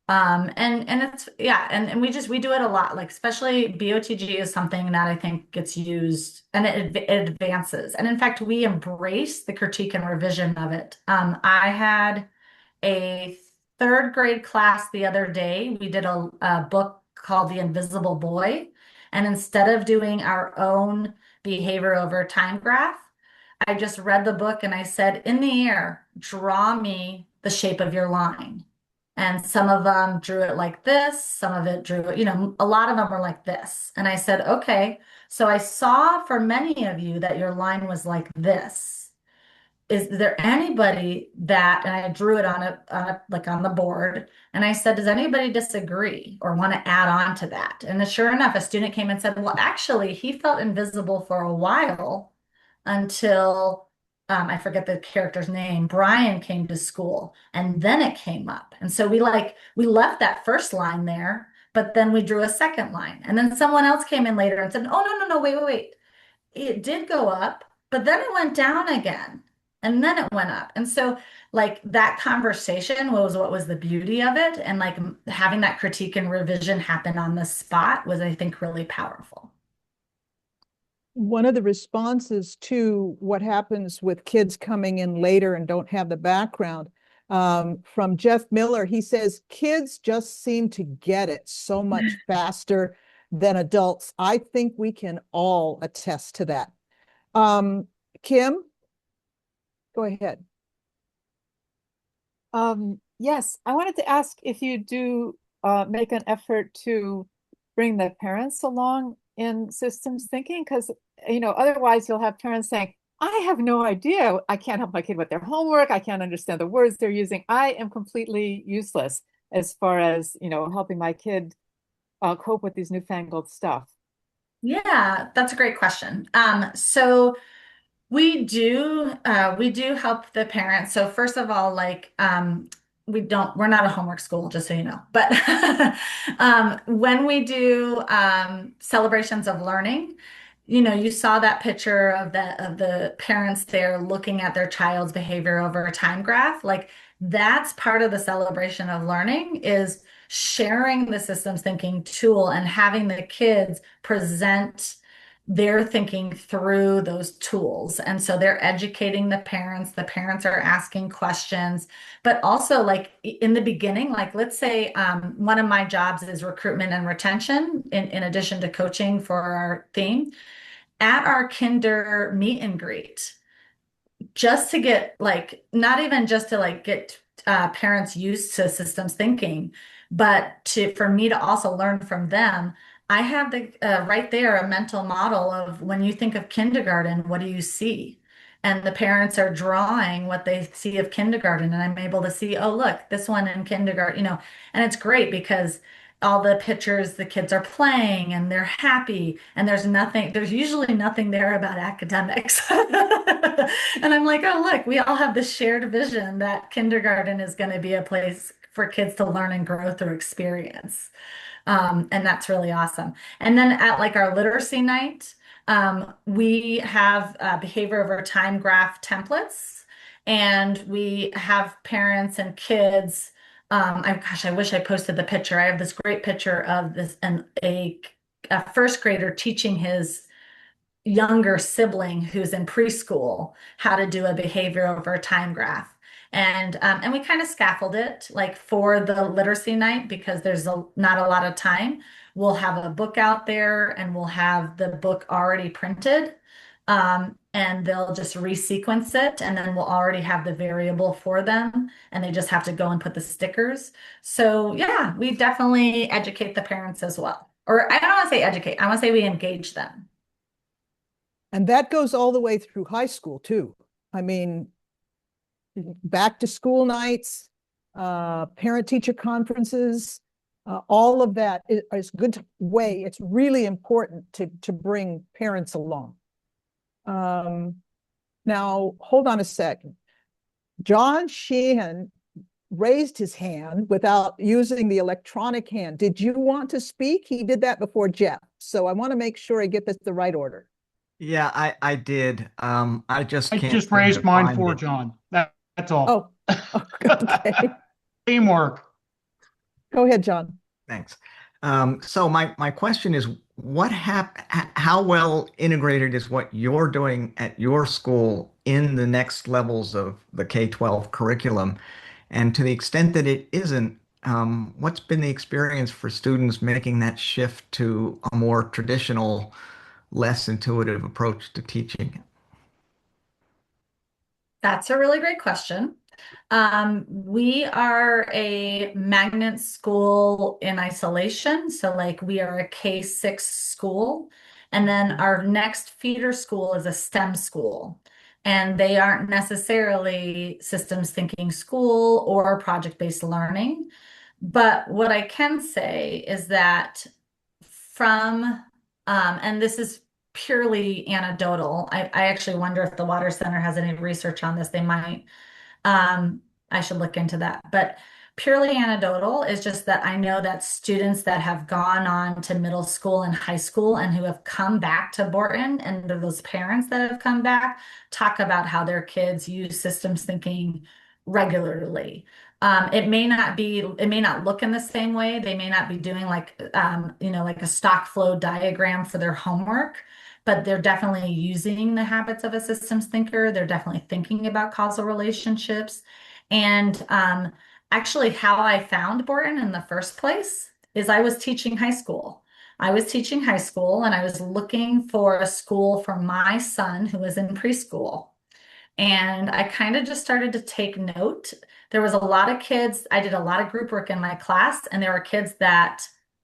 And it's and we do it a lot, like especially BOTG is something that I think gets used and it advances. And in fact, we embrace the critique and revision of it. I had a third grade class the other day. We did a book called The Invisible Boy. And instead of doing our own behavior over time graph, I just read the book and I said, in the air, draw me the shape of your line. And some of them drew it like this, some of it drew it, a lot of them were like this. And I said, okay, so I saw for many of you that your line was like this. is there anybody that, and I drew it like on the board, and I said, does anybody disagree or want to add on to that? And sure enough, a student came and said, well, actually, he felt invisible for a while until I forget the character's name, Brian came to school, and then it came up. And so we left that first line there, but then we drew a second line. And then someone else came in later and said, oh, no, wait. It did go up, but then it went down again. And then it went up. And so like that conversation was what was the beauty of it. And like having that critique and revision happen on the spot was, I think, really powerful. One of the responses to what happens with kids coming in later and don't have the background, from Jeff Miller, he says, kids just seem to get it so much faster than adults. I think we can all attest to that. Kim, go ahead. Yes, I wanted to ask if you do make an effort to bring the parents along in systems thinking, because otherwise you'll have parents saying, I have no idea. I can't help my kid with their homework. I can't understand the words they're using. I am completely useless as far as helping my kid cope with these newfangled stuff. Yeah, that's a great question. So we do help the parents. So first of all, like we're not a homework school, just so you know. But when we do celebrations of learning, you saw that picture of the parents there looking at their child's behavior over a time graph. Like that's part of the celebration of learning, is sharing the systems thinking tool and having the kids present their thinking through those tools. And so they're educating the parents are asking questions, but also like in the beginning, like let's say one of my jobs is recruitment and retention in addition to coaching for our theme. At our kinder meet and greet, just to get like, not even just to like get parents used to systems thinking, but for me to also learn from them. I have right there a mental model of when you think of kindergarten, what do you see? And the parents are drawing what they see of kindergarten, and I'm able to see, oh, look, this one in kindergarten, and it's great because all the pictures, the kids are playing and they're happy, and there's usually nothing there about academics. And I'm like, oh, look, we all have this shared vision that kindergarten is going to be a place for kids to learn and grow through experience. And that's really awesome. And then at like our literacy night, we have behavior over time graph templates, and we have parents and kids. I wish I posted the picture. I have this great picture of this and a first grader teaching his younger sibling who's in preschool how to do a behavior over a time graph. And we kind of scaffold it like for the literacy night because there's not a lot of time. We'll have a book out there and we'll have the book already printed. And they'll just resequence it, and then we'll already have the variable for them, and they just have to go and put the stickers. So yeah, we definitely educate the parents as well. Or I don't want to say educate, I want to say we engage them. And that goes all the way through high school too. I mean, back to school nights, parent-teacher conferences, all of that is a good way. It's really important to bring parents along. Now, hold on a second. John Sheehan raised his hand without using the electronic hand. Did you want to speak? He did that before Jeff. So I want to make sure I get this the right order. Yeah, I did. I just I can't just seem to raised mine find for it. John. That's all. Oh, okay. Teamwork. Go ahead, John. Thanks. So my question is, how well integrated is what you're doing at your school in the next levels of the K-12 curriculum? And to the extent that it isn't, what's been the experience for students making that shift to a more traditional, less intuitive approach to teaching? That's a really great question. We are a magnet school in isolation. So like we are a K-6 school. And then our next feeder school is a STEM school. and they aren't necessarily systems thinking school or project-based learning. But what I can say is that and this is purely anecdotal. I actually wonder if the Water Center has any research on this. They might. I should look into that. But purely anecdotal is just that I know that students that have gone on to middle school and high school and who have come back to Borton, and those parents that have come back, talk about how their kids use systems thinking regularly. It may not look in the same way. They may not be doing like a stock flow diagram for their homework, but they're definitely using the habits of a systems thinker. They're definitely thinking about causal relationships. And actually, how I found Borton in the first place is I was teaching high school. I was teaching high school, and I was looking for a school for my son who was in preschool. And I kind of just started to take note. There was a lot of kids. I did a lot of group work in my class, and there were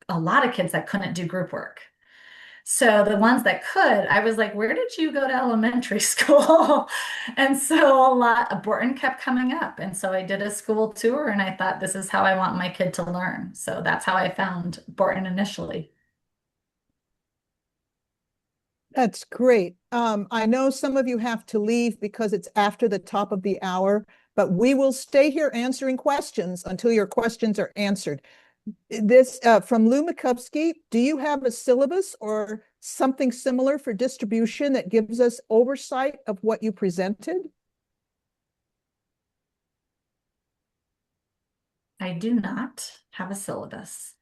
a lot of kids that couldn't do group work. So the ones that could, I was like, where did you go to elementary school? And so Borton kept coming up. And so I did a school tour, and I thought, this is how I want my kid to learn. So that's how I found Borton initially. That's great. I know some of you have to leave because it's after the top of the hour, but we will stay here answering questions until your questions are answered. This from Lou Mikowski, do you have a syllabus or something similar for distribution that gives us oversight of what you presented? I do not have a syllabus.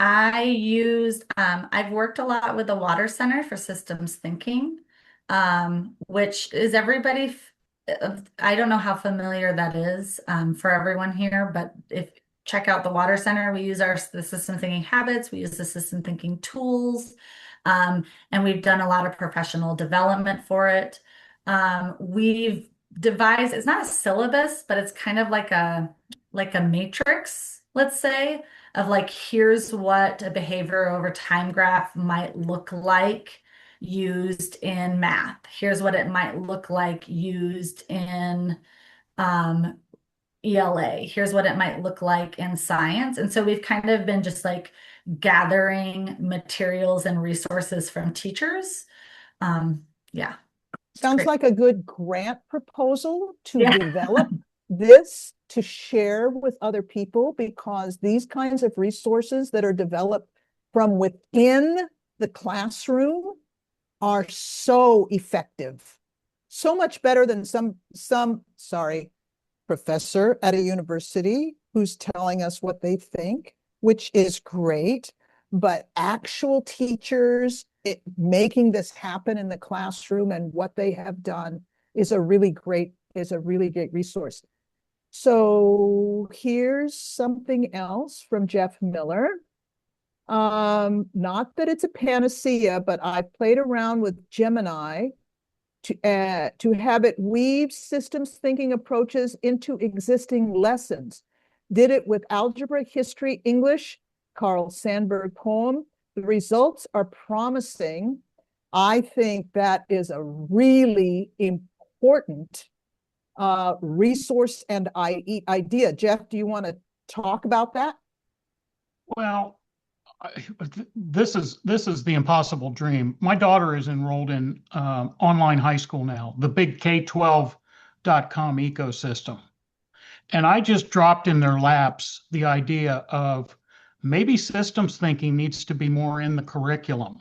I've worked a lot with the Water Center for Systems Thinking, which is I don't know how familiar that is for everyone here, but check out the Water Center. We use the system thinking habits. We use the system thinking tools, and we've done a lot of professional development for it. We've devised, it's not a syllabus, but it's kind of like a matrix, let's say, of like, here's what a behavior over time graph might look like used in math. Here's what it might look like used in ELA. Here's what it might look like in science. And so we've kind of been just like gathering materials and resources from teachers. Yeah. Sounds Great. like a good grant proposal to Yeah. develop this to share with other people, because these kinds of resources that are developed from within the classroom are so effective, so much better than some professor at a university who's telling us what they think, which is great. But actual teachers making this happen in the classroom and what they have done is a really great resource. So here's something else from Jeff Miller. Not that it's a panacea, but I played around with Gemini to have it weave systems thinking approaches into existing lessons. Did it with algebra, history, English, Carl Sandburg poem. The results are promising. I think that is a really important resource and idea. Jeff, do you want to talk about that? Well, this is the impossible dream. My daughter is enrolled in online high school now, the big K12.com ecosystem. And I just dropped in their laps the idea of maybe systems thinking needs to be more in the curriculum.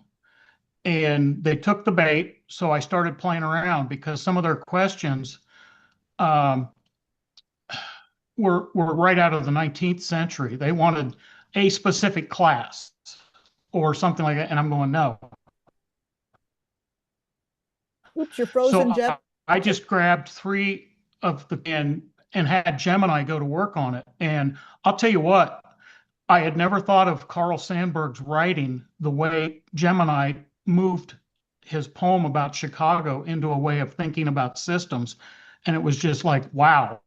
And they took the bait, so I started playing around because some of their questions were right out of the 19th century. They wanted a specific class or something like that, and I'm going, no. Oops, you're frozen, So Jeff. I just grabbed three of the and had Gemini go to work on it. And I'll tell you what, I had never thought of Carl Sandburg's writing the way Gemini moved his poem about Chicago into a way of thinking about systems. And it was just like, wow,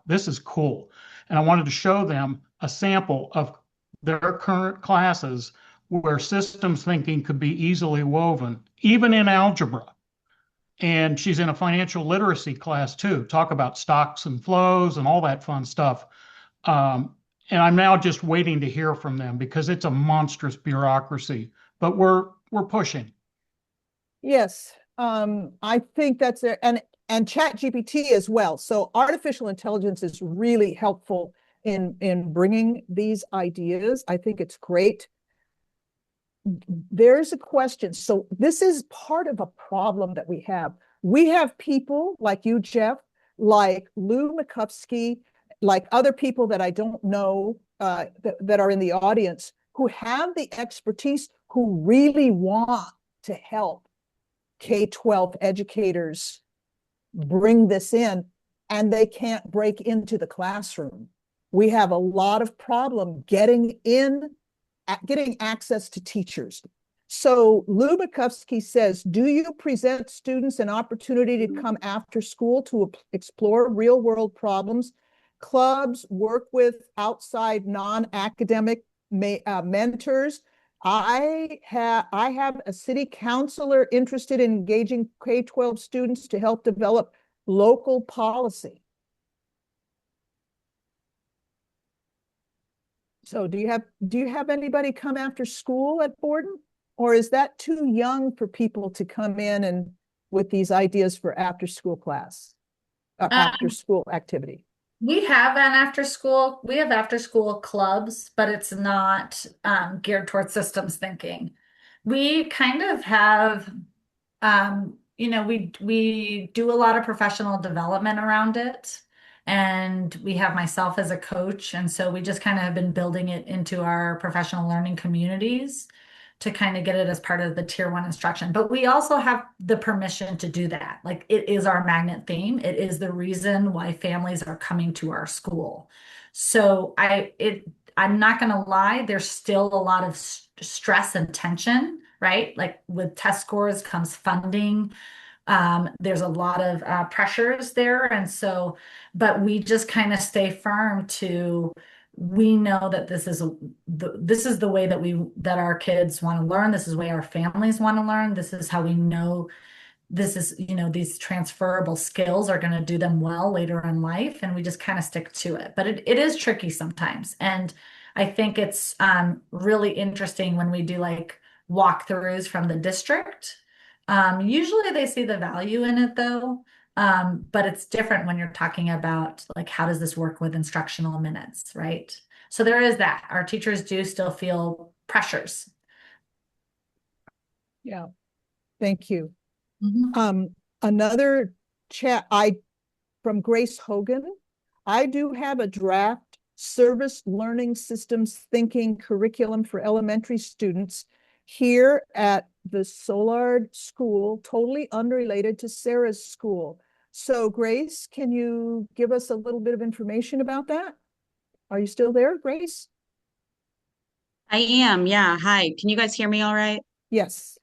this is cool. And I wanted to show them a sample of their current classes where systems thinking could be easily woven, even in algebra. and she's in a financial literacy class too. Talk about stocks and flows and all that fun stuff. And I'm now just waiting to hear from them because it's a monstrous bureaucracy, but we're pushing. Yes, I think that's it, and Chat GPT as well. So artificial intelligence is really helpful in bringing these ideas. I think it's great. There's a question. So this is part of a problem that we have. We have people like you, Jeff, like Lou Makowski, like other people that I don't know that are in the audience who have the expertise, who really want to help K-12 educators bring this in, and they can't break into the classroom. We have a lot of problem getting access to teachers. So Lou Makowski says, do you present students an opportunity to come after school to explore real world problems? Clubs work with outside non-academic mentors. I have a city councilor interested in engaging K-12 students to help develop local policy. So do you have anybody come after school at Borden? Or is that too young for people to come in and with these ideas for after school class, or after school activity? We have after school clubs, but it's not geared towards systems thinking. We kind of have, we do a lot of professional development around it. And we have myself as a coach. And so we just kind of have been building it into our professional learning communities to kind of get it as part of the tier 1 instruction. But we also have the permission to do that. Like, it is our magnet theme. It is the reason why families are coming to our school. So I'm not going to lie, there's still a lot of stress and tension, right? Like with test scores comes funding. There's a lot of pressures there. And so, but we just kind of stay firm to, we know that this is the way that our kids want to learn. This is the way our families want to learn. This is how we know this is, these transferable skills are going to do them well later in life. And we just kind of stick to it. But it is tricky sometimes. And I think it's really interesting when we do like walkthroughs from the district. Usually they see the value in it though. But it's different when you're talking about like, how does this work with instructional minutes, right? So there is that. Our teachers do still feel pressures. Yeah, thank you. Mm-hmm. Another chat from Grace Hogan. I do have a draft service learning systems thinking curriculum for elementary students here at the Soulard School, totally unrelated to Sarah's school. So Grace, can you give us a little bit of information about that? Are you still there, Grace? I am, yeah. Hi, can you guys hear me all right? Yes.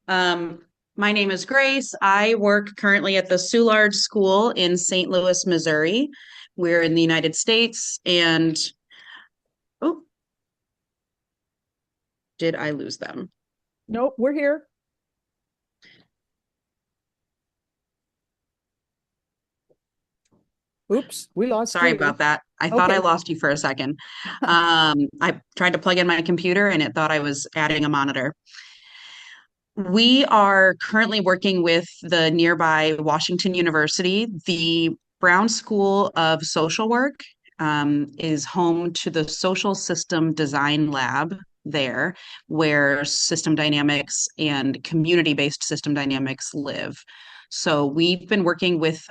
My name is Grace. I work currently at the Soulard School in St. Louis, Missouri. We're in the United States, and oh, did I lose them? Nope, we're here. Oops, we lost Sorry you. about that. I thought I lost you for a second. I tried to plug in my computer and it thought I was adding a monitor. We are currently working with the nearby Washington University. The Brown School of Social Work is home to the Social System Design Lab there, where system dynamics and community-based system dynamics live. So we've been working with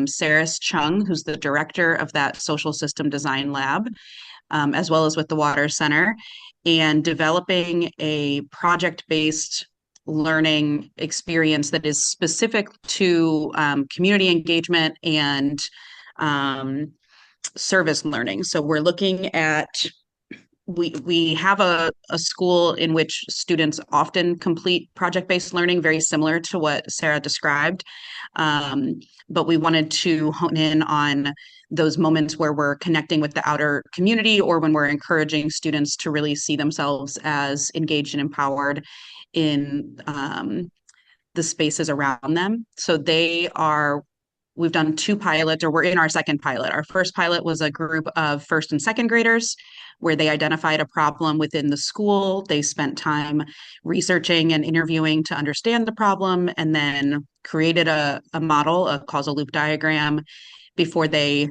Sara Stewart, who's the director of that Social System Design Lab, as well as with the Water Center, and developing a project-based learning experience that is specific to community engagement and service learning. So we're looking at, we have a school in which students often complete project-based learning, very similar to what Sara described. But we wanted to hone in on those moments where we're connecting with the outer community, or when we're encouraging students to really see themselves as engaged and empowered in the spaces around them. So we've done 2 pilots, or we're in our second pilot. Our first pilot was a group of first and second graders where they identified a problem within the school. They spent time researching and interviewing to understand the problem, and then created a model, a causal loop diagram, before they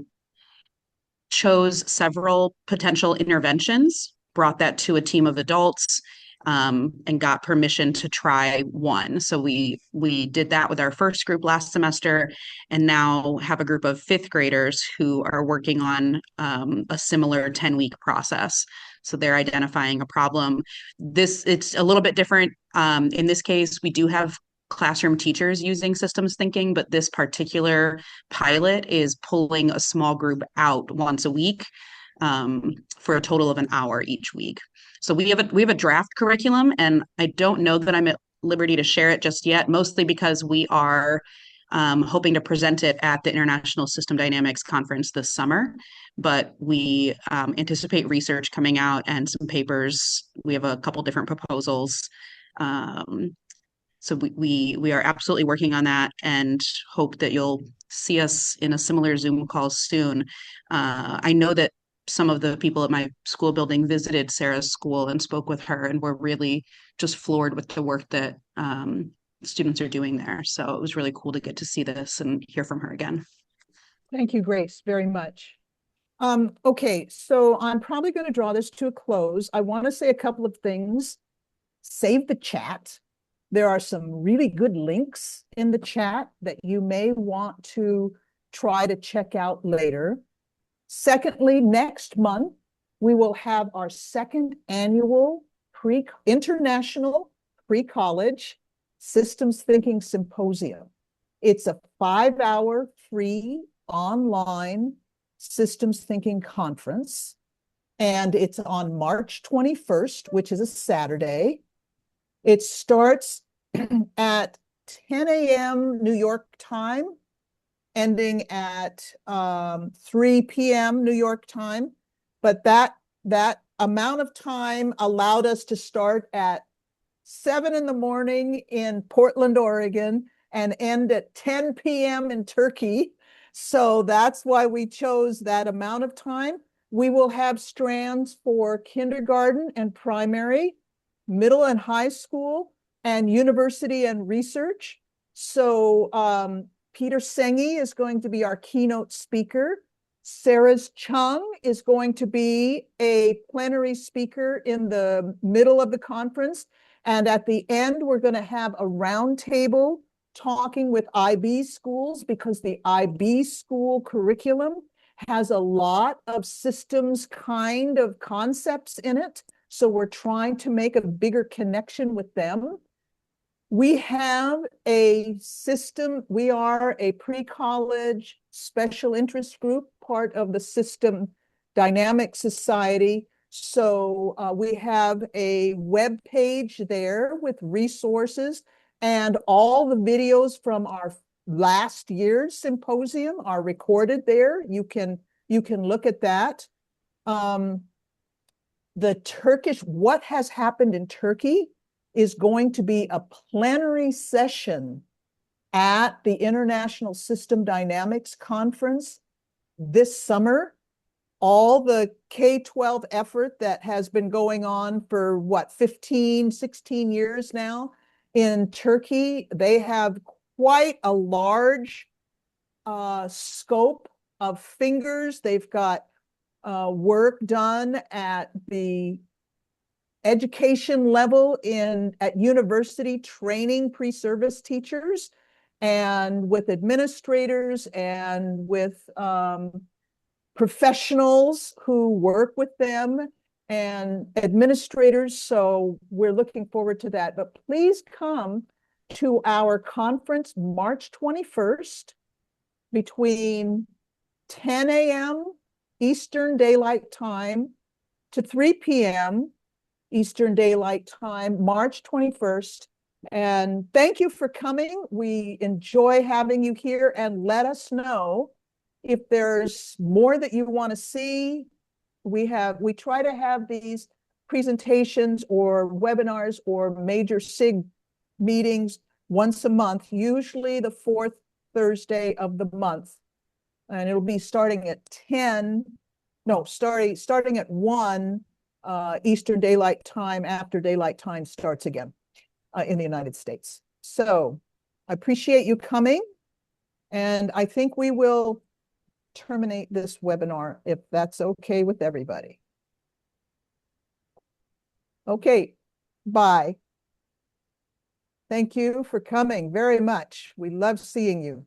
chose several potential interventions, brought that to a team of adults, and got permission to try one. So we did that with our first group last semester, and now have a group of 5th graders who are working on a similar 10-week process. So they're identifying a problem. It's a little bit different. In this case, we do have classroom teachers using systems thinking, but this particular pilot is pulling a small group out once a week, for a total of an hour each week. So we have a draft curriculum, and I don't know that I'm at liberty to share it just yet, mostly because we are hoping to present it at the International System Dynamics Conference this summer. But we anticipate research coming out and some papers. We have a couple different proposals. So we are absolutely working on that, and hope that you'll see us in a similar Zoom call soon. I know that some of the people at my school building visited Sarah's school and spoke with her, and were really just floored with the work that students are doing there. So it was really cool to get to see this and hear from her again. Thank you, Grace, very much. Okay, so I'm probably going to draw this to a close. I want to say a couple of things. Save the chat. There are some really good links in the chat that you may want to try to check out later. Secondly, next month, we will have our 2nd annual International Pre-College Systems Thinking Symposium. It's a 5-hour free online systems thinking conference, and it's on March 21st, which is a Saturday. It starts at 10 a.m. New York time, ending at 3 p.m. New York time. But that amount of time allowed us to start at 7 in the morning in Portland, Oregon, and end at 10 p.m. in Turkey. So that's why we chose that amount of time. We will have strands for kindergarten and primary, middle and high school, and university and research. So Peter Sengi is going to be our keynote speaker. Sarah's Chung is going to be a plenary speaker in the middle of the conference. And at the end, we're going to have a roundtable talking with IB schools, because the IB school curriculum has a lot of systems kind of concepts in it. So we're trying to make a bigger connection with them. We have a system. We are a pre-college special interest group, part of the System Dynamics Society. So we have a web page there with resources, and all the videos from our last year's symposium are recorded there. You can look at that. The Turkish, what has happened in Turkey, is going to be a plenary session at the International System Dynamics Conference this summer. All the K-12 effort that has been going on for 15, 16 years now in Turkey, they have quite a large scope of fingers. They've got work done at the education level at university, training pre-service teachers, and with administrators, and with professionals who work with them, and administrators. So we're looking forward to that. But please come to our conference March 21st between 10 a.m. Eastern Daylight Time to 3 p.m. Eastern Daylight Time, March 21st. And thank you for coming. We enjoy having you here, and let us know if there's more that you want to see. We try to have these presentations or webinars or major SIG meetings once a month, usually the fourth Thursday of the month. And it'll be starting at 10, no, starting at 1 Eastern Daylight Time after daylight time starts again in the United States. So I appreciate you coming. And I think we will terminate this webinar if that's okay with everybody. Okay, bye. Thank you for coming very much. We love seeing you.